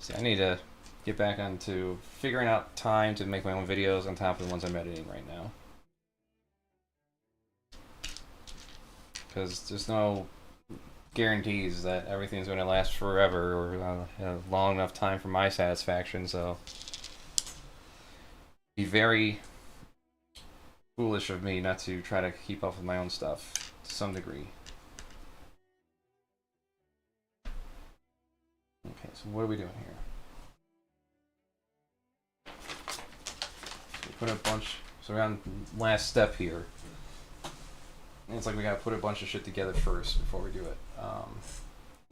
See, I need to get back onto figuring out time to make my own videos on top of the ones I'm editing right now. Because there's no guarantees that everything's going to last forever or a long enough time for my satisfaction, so it'd be very foolish of me not to try to keep up with my own stuff to some degree. Okay, so what are we doing here? So we put a bunch. So we're on last step here. And it's like we gotta put a bunch of shit together first before we do it.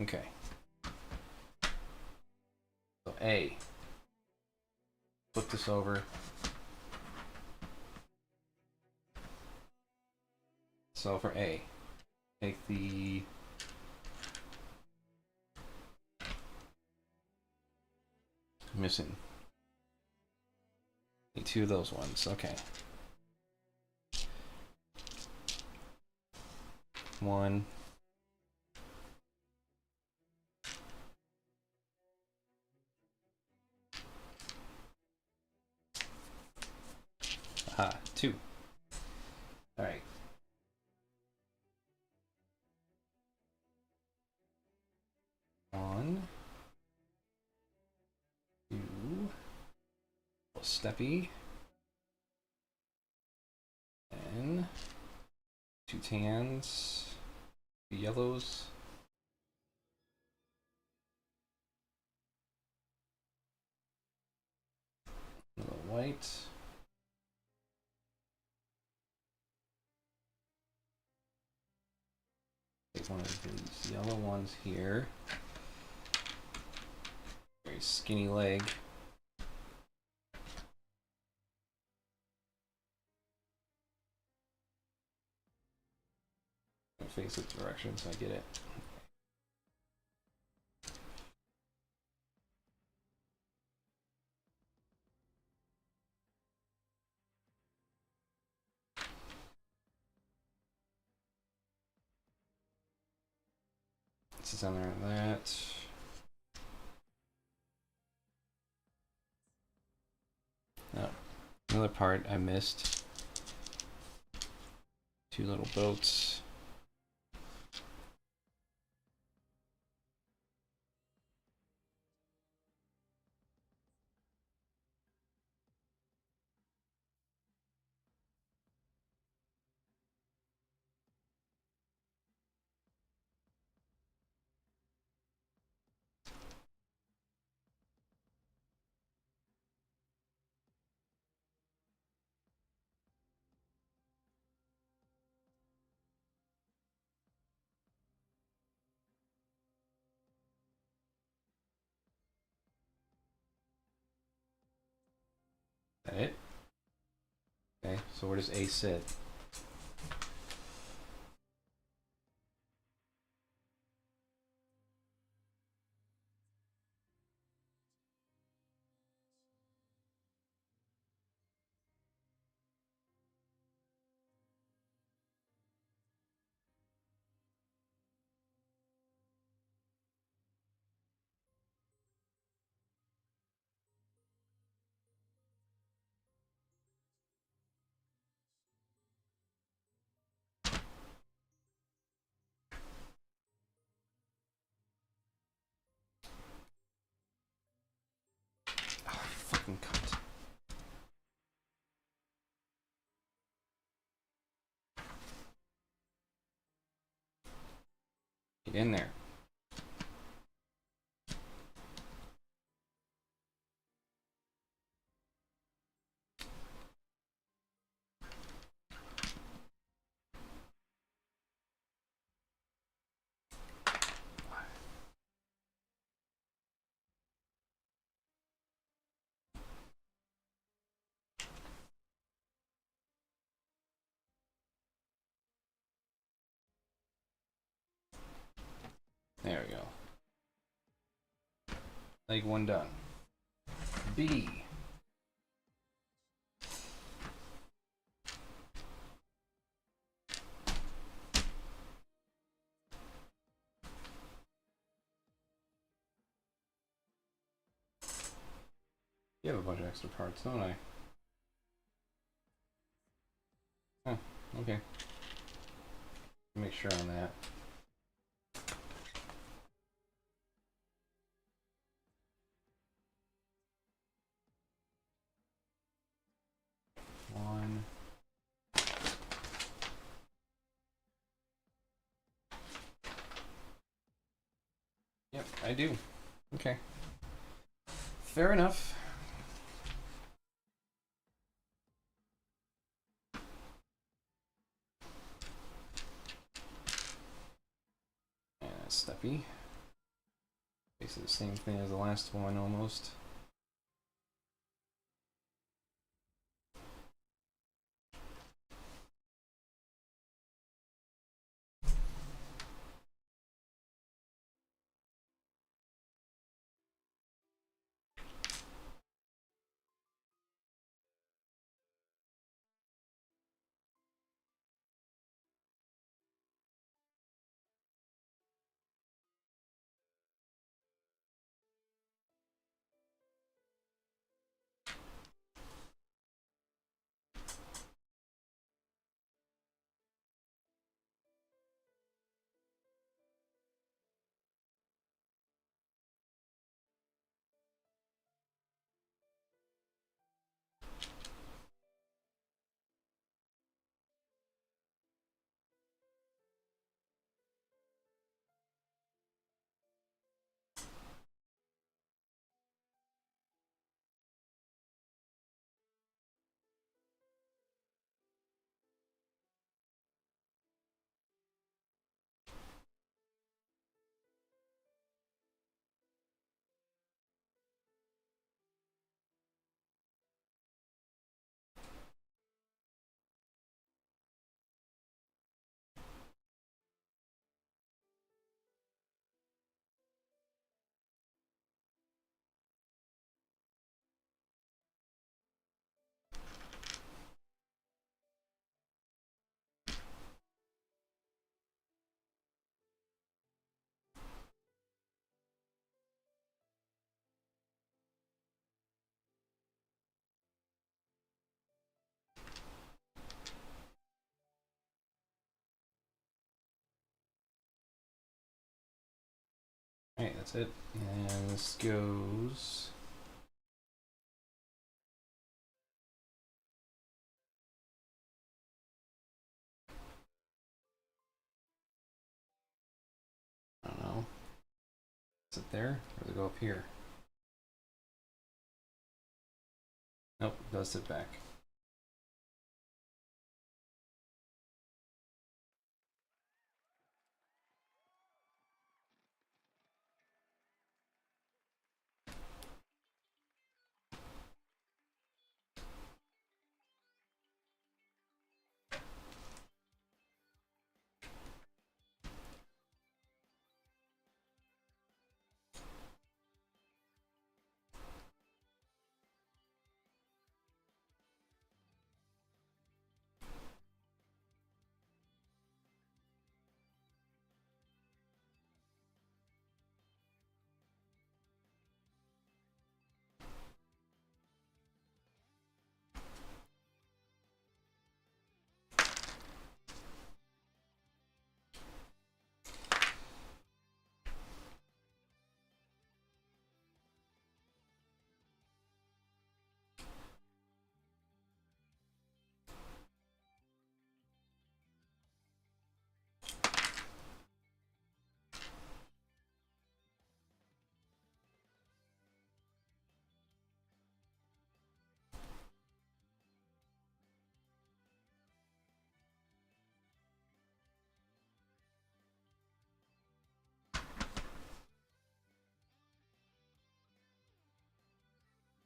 Okay. So A. Flip this over. So for A, take the missing. Need two of those ones. Okay. One. Aha, two. Alright. One. Two. Steppy. And two tans. Two yellows. A little white. Take one of these yellow ones here. Very skinny leg. Face its direction so I get it. This is on there like that. Oh, another part I missed. Two little boats. Is that it? Okay, so where does A sit? Oh, fucking cunt. Get in there. There we go. Leg one done. B. You have a bunch of extra parts, don't I? Oh, okay. Make sure on that. One. Yep, I do. Okay. Fair enough. And a steppy. Basically the same thing as the last one almost. Alright, that's it. And this goes. I don't know. Is it there? Or does it go up here? Nope, it does sit back.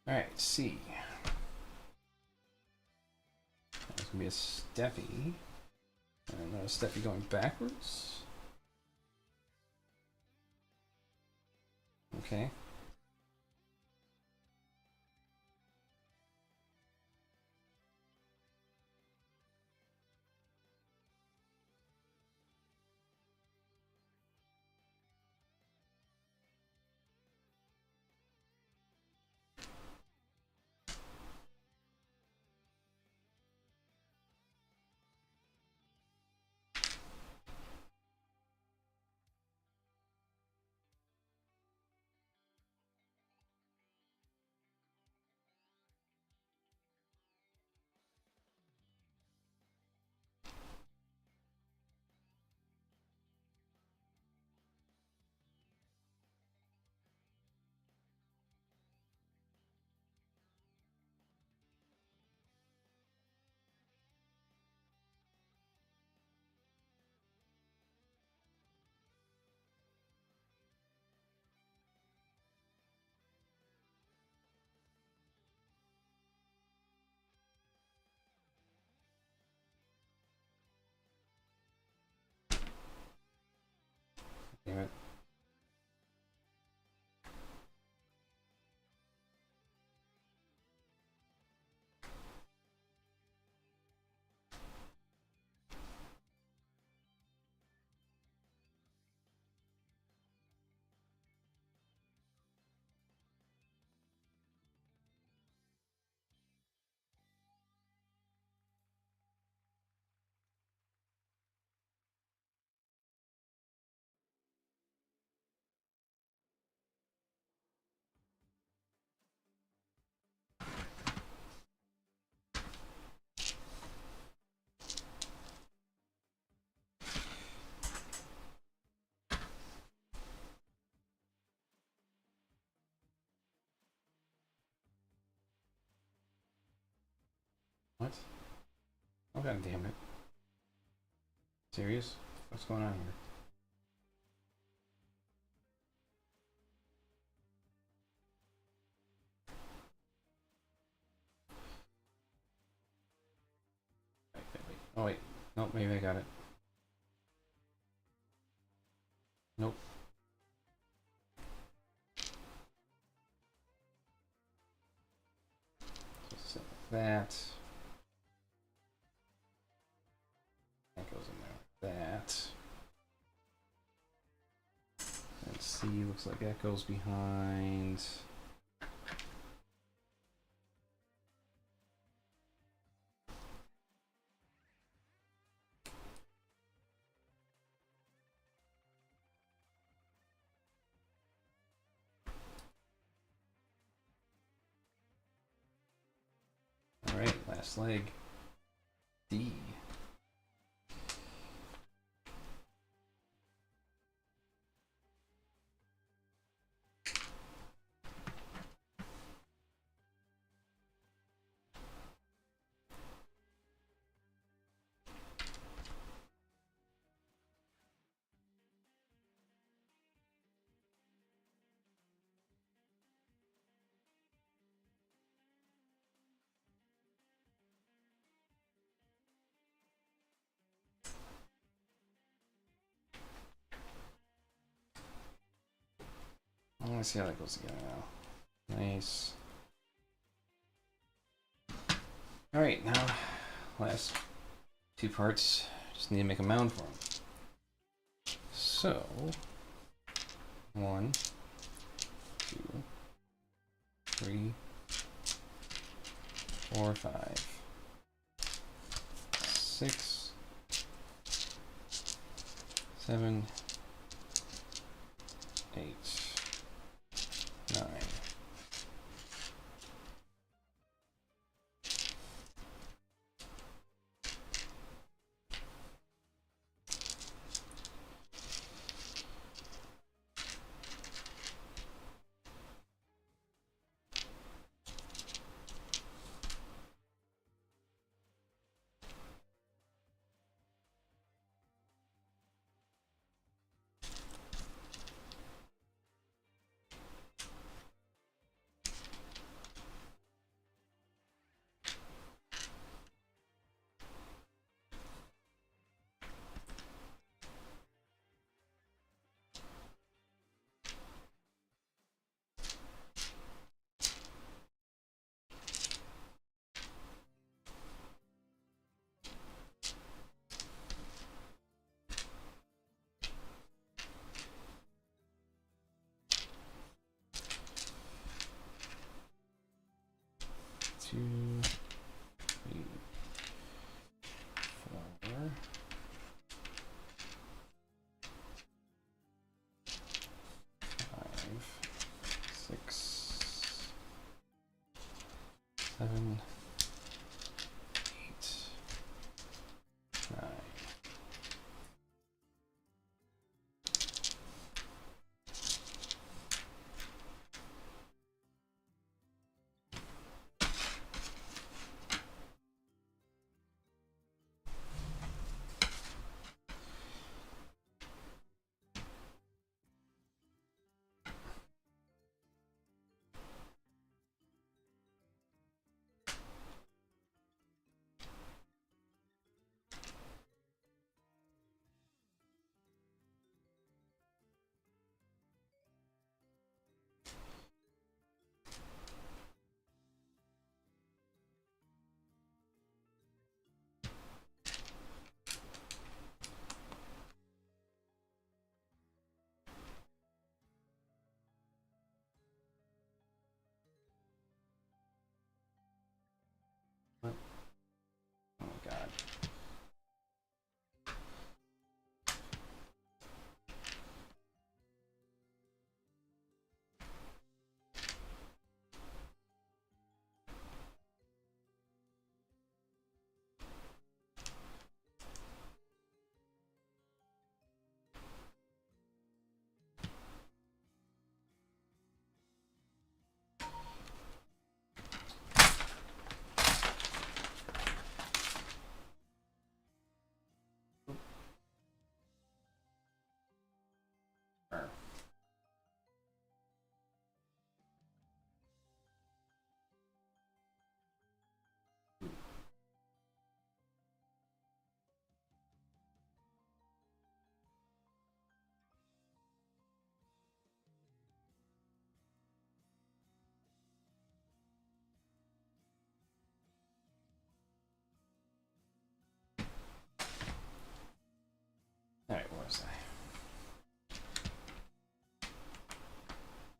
Alright, C. That's gonna be a Steffi. And another Steffi going backwards. Okay. What? Oh god damn it. Serious? What's going on here? Wait. Oh wait. Nope, maybe I got it. Nope. Just like that. That goes in there like that. And C looks like that goes behind. Alright, last leg. D. Let's see how that goes together now. Nice. Alright, now last two parts. Just need to make a mound for them. So 1, 2, 3, 4, 5, 6, 7, 8, 9.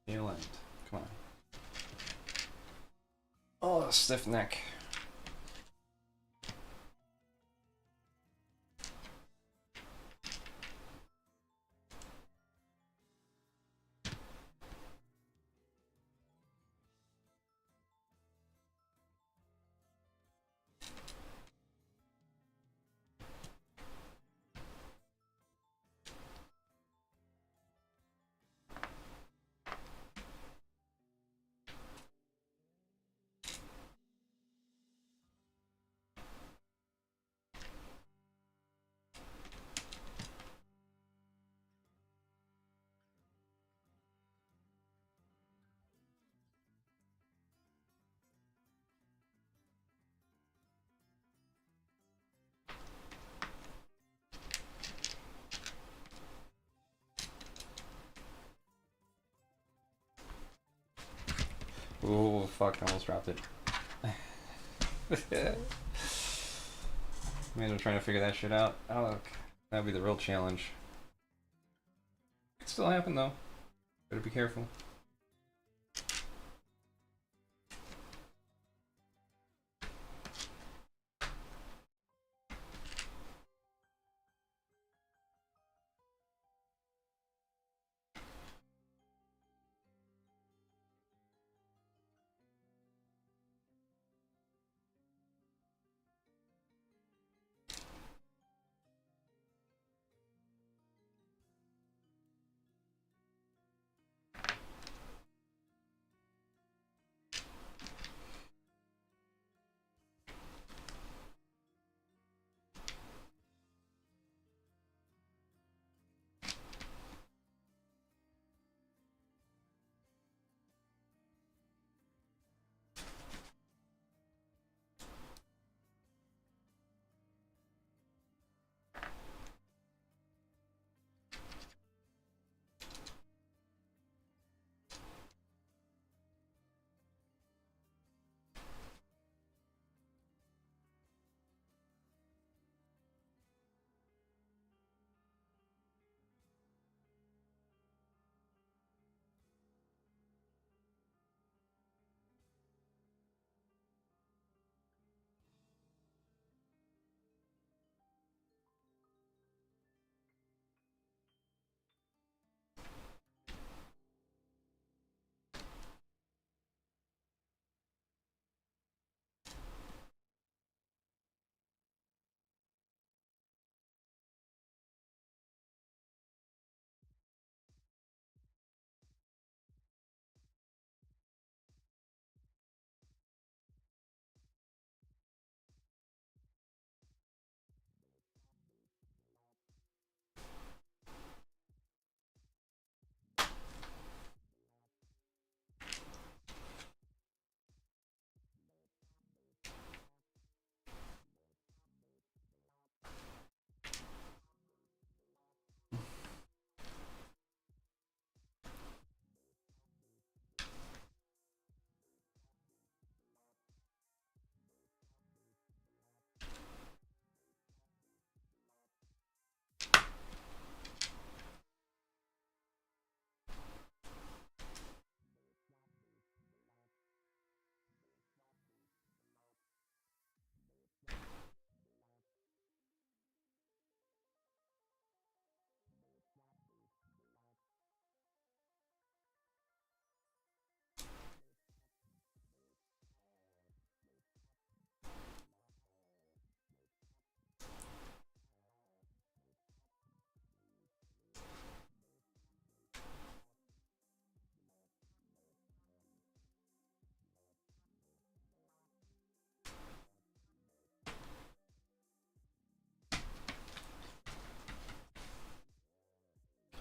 Tail end. Come on. Oh, stiff neck. Oh, fuck, I almost dropped it. Man, I'm trying to figure that shit out. Oh, look. That'd be the real challenge. Could still happen, though. Better be careful.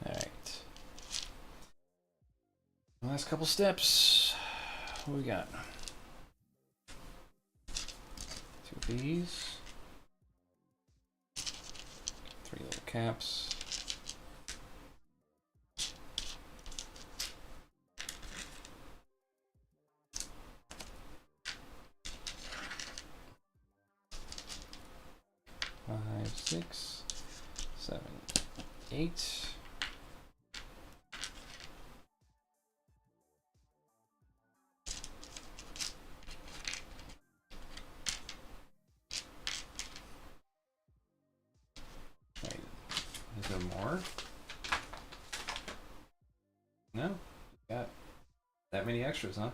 Alright. Last couple steps. What we got? 2 of these. 3 little caps. Five, 6, 7, 8. No? Got that many extras, huh?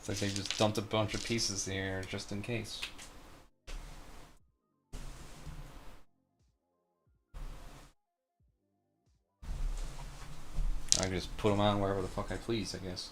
It's like they just dumped a bunch of pieces here just in case. I can just put them on wherever the fuck I please, I guess.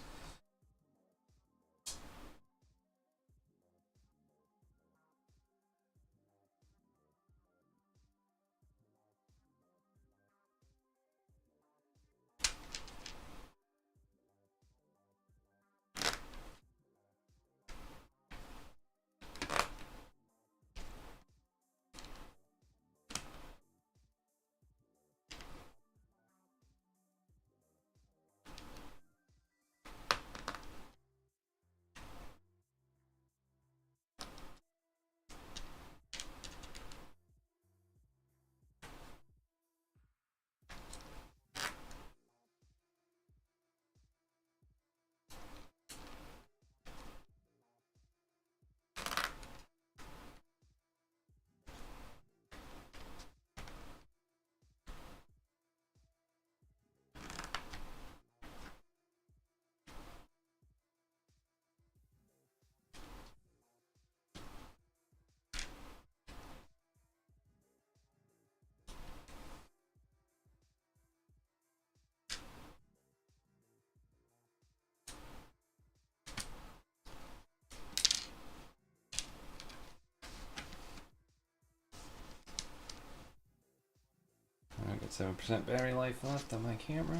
I got 7% battery life left on my camera.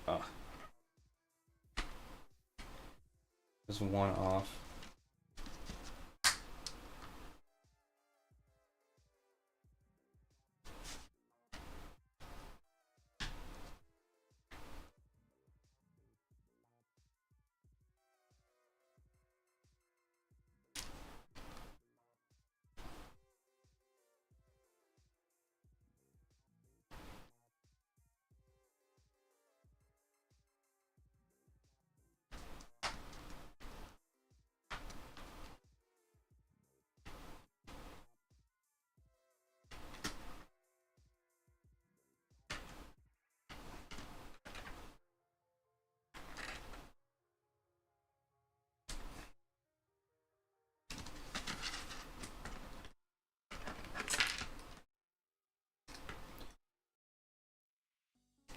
Oh, just one off.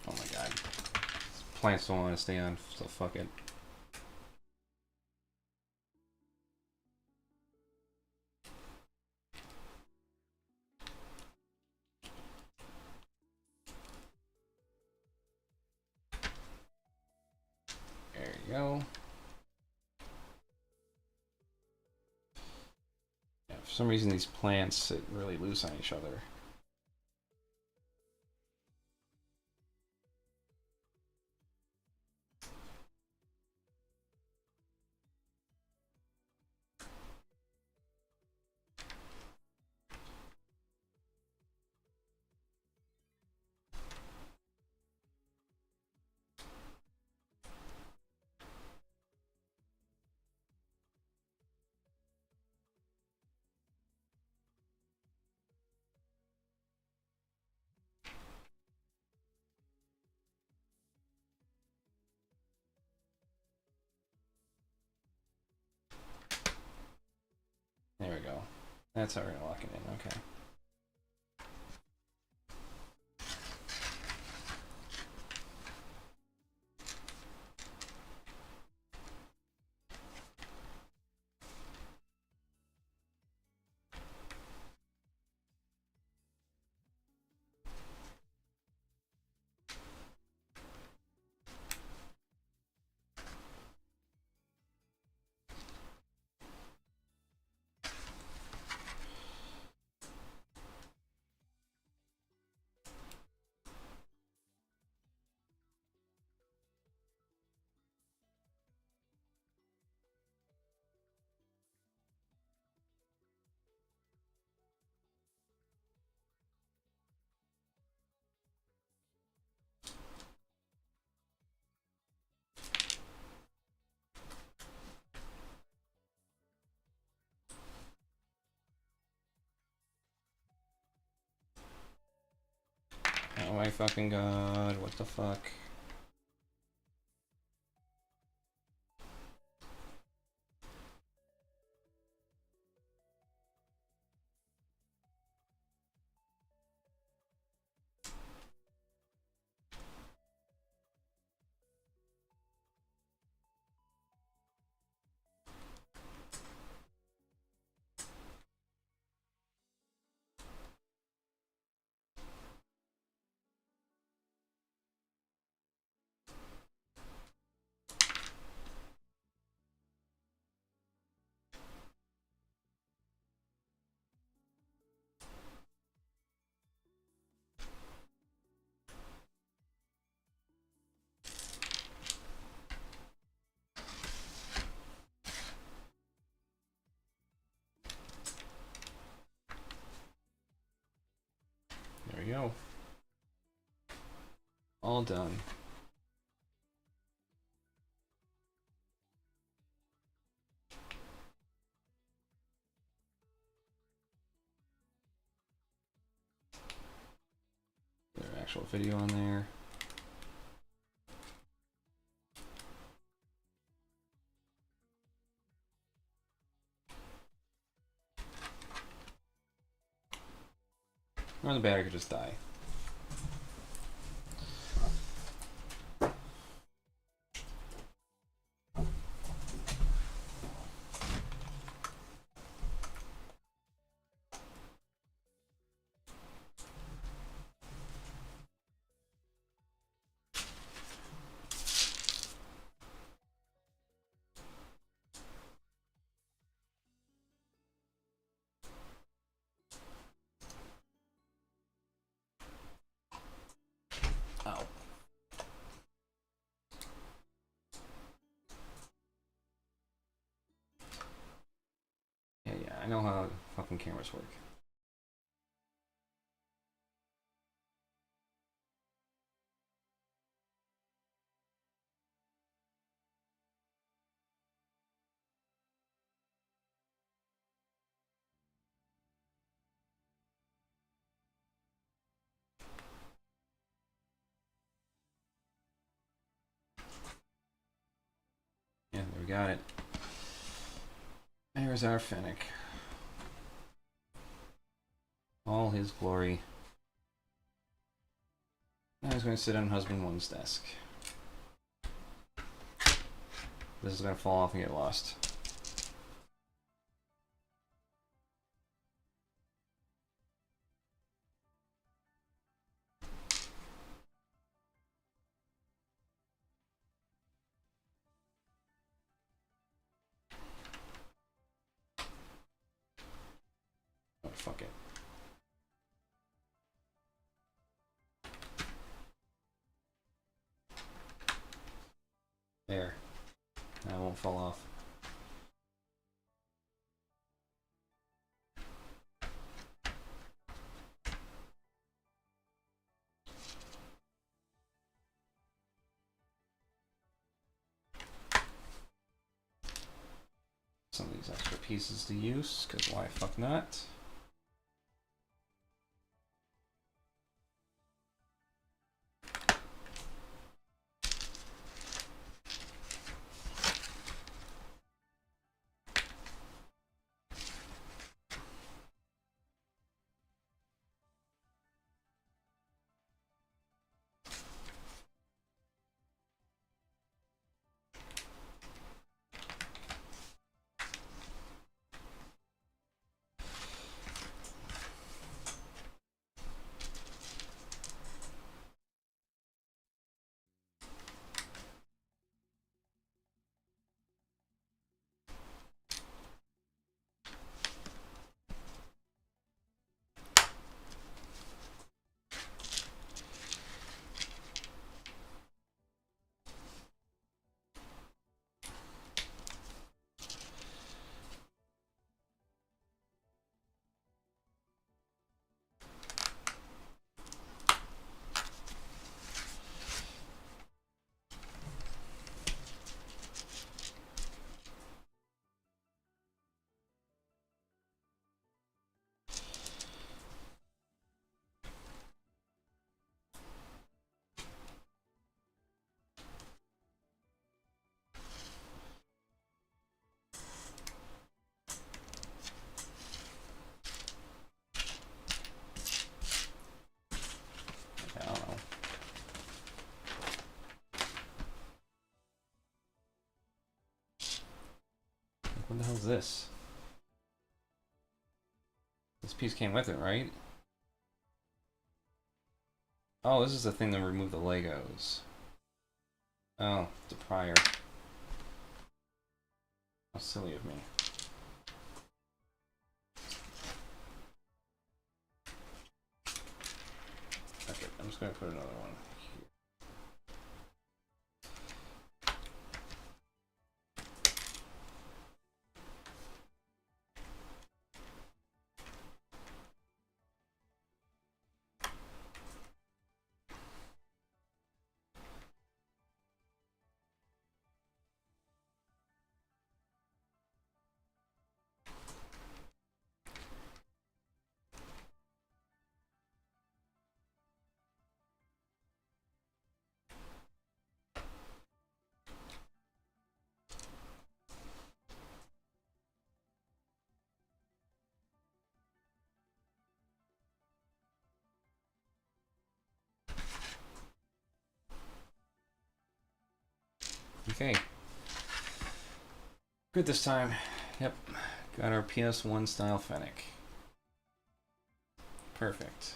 Oh my god. Plants don't want to stay on, so fuck it. There you go. Yeah, for some reason these plants sit really loose on each other. There we go. That's how we're gonna lock it in, okay. my fucking god, what the fuck? There we go. All done. There's actual video on there. Or the battery could just die. Ow. Yeah, I know how fucking cameras work. Yeah, there we got it. There's our Fennec. All his glory. Now he's going to sit on husband one's desk. This is going to fall off and get lost. Oh, fuck it. There. That won't fall off. Some of these extra pieces to use, because why fuck not? is this? This piece came with it, right? Oh, this is the thing that removed the Legos. Oh, it's a prior. How silly of me. Okay, I'm just gonna put another one here. Okay. Good this time. Yep. Got our PS1 style Fennec. Perfect.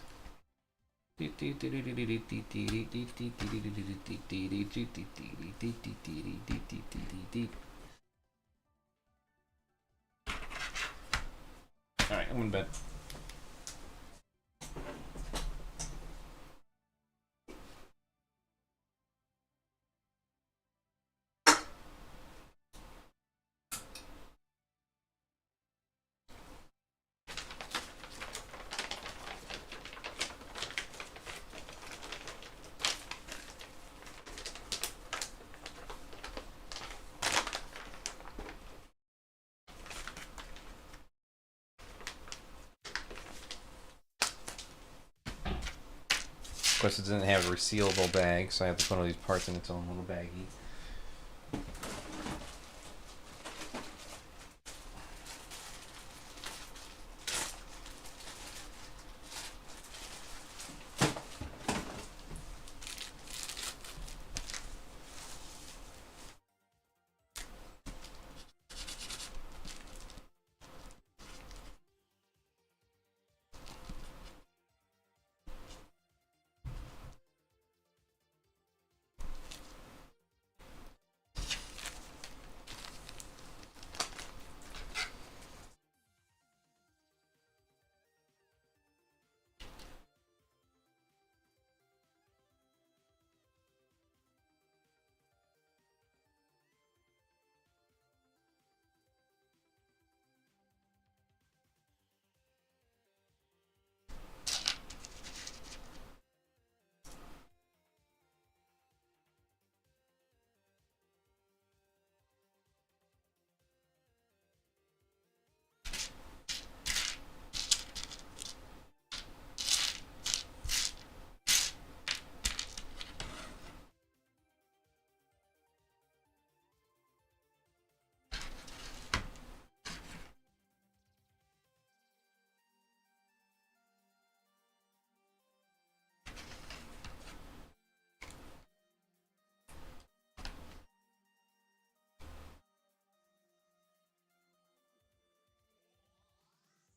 Alright, I'm in bed. Of course, it doesn't have a resealable bag, so I have to put all these parts in its own little baggie.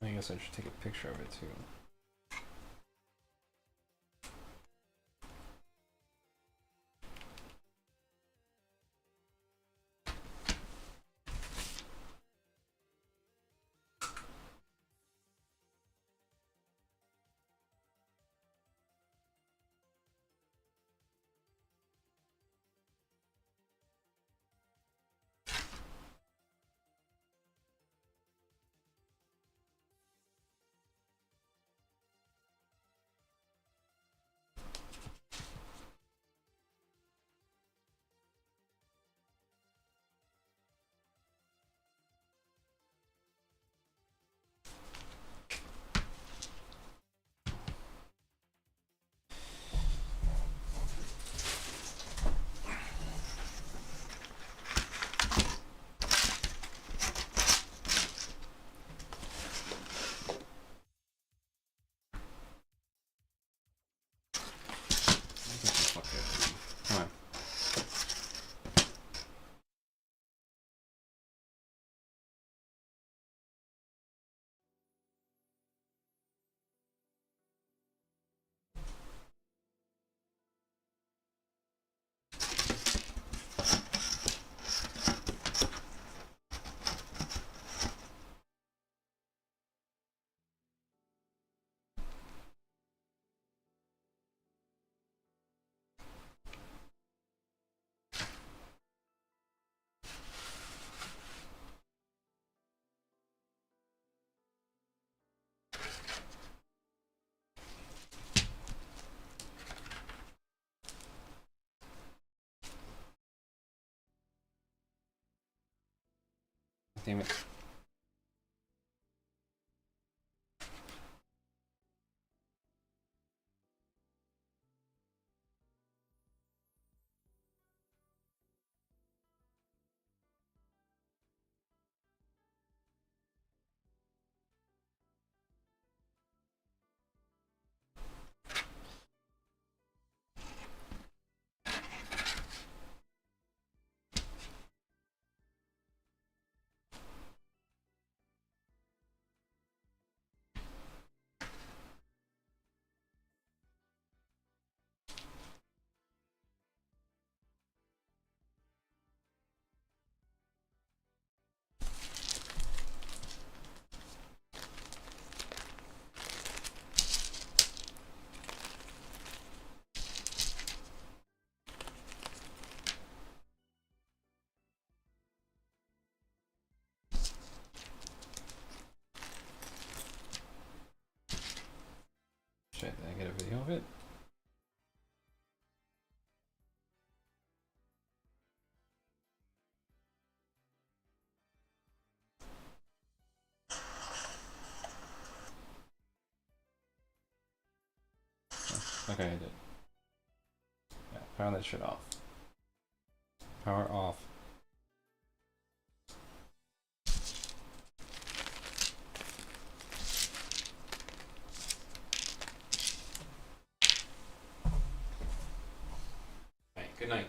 I guess I should take a picture of it too. Damn it. Shit, did I get a video of it? Okay, I did. Yeah, power that shit off. Power off. Alright, good night.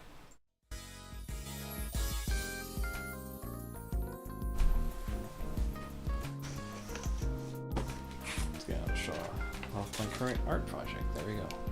Let's get out of show off my current art project. There we go.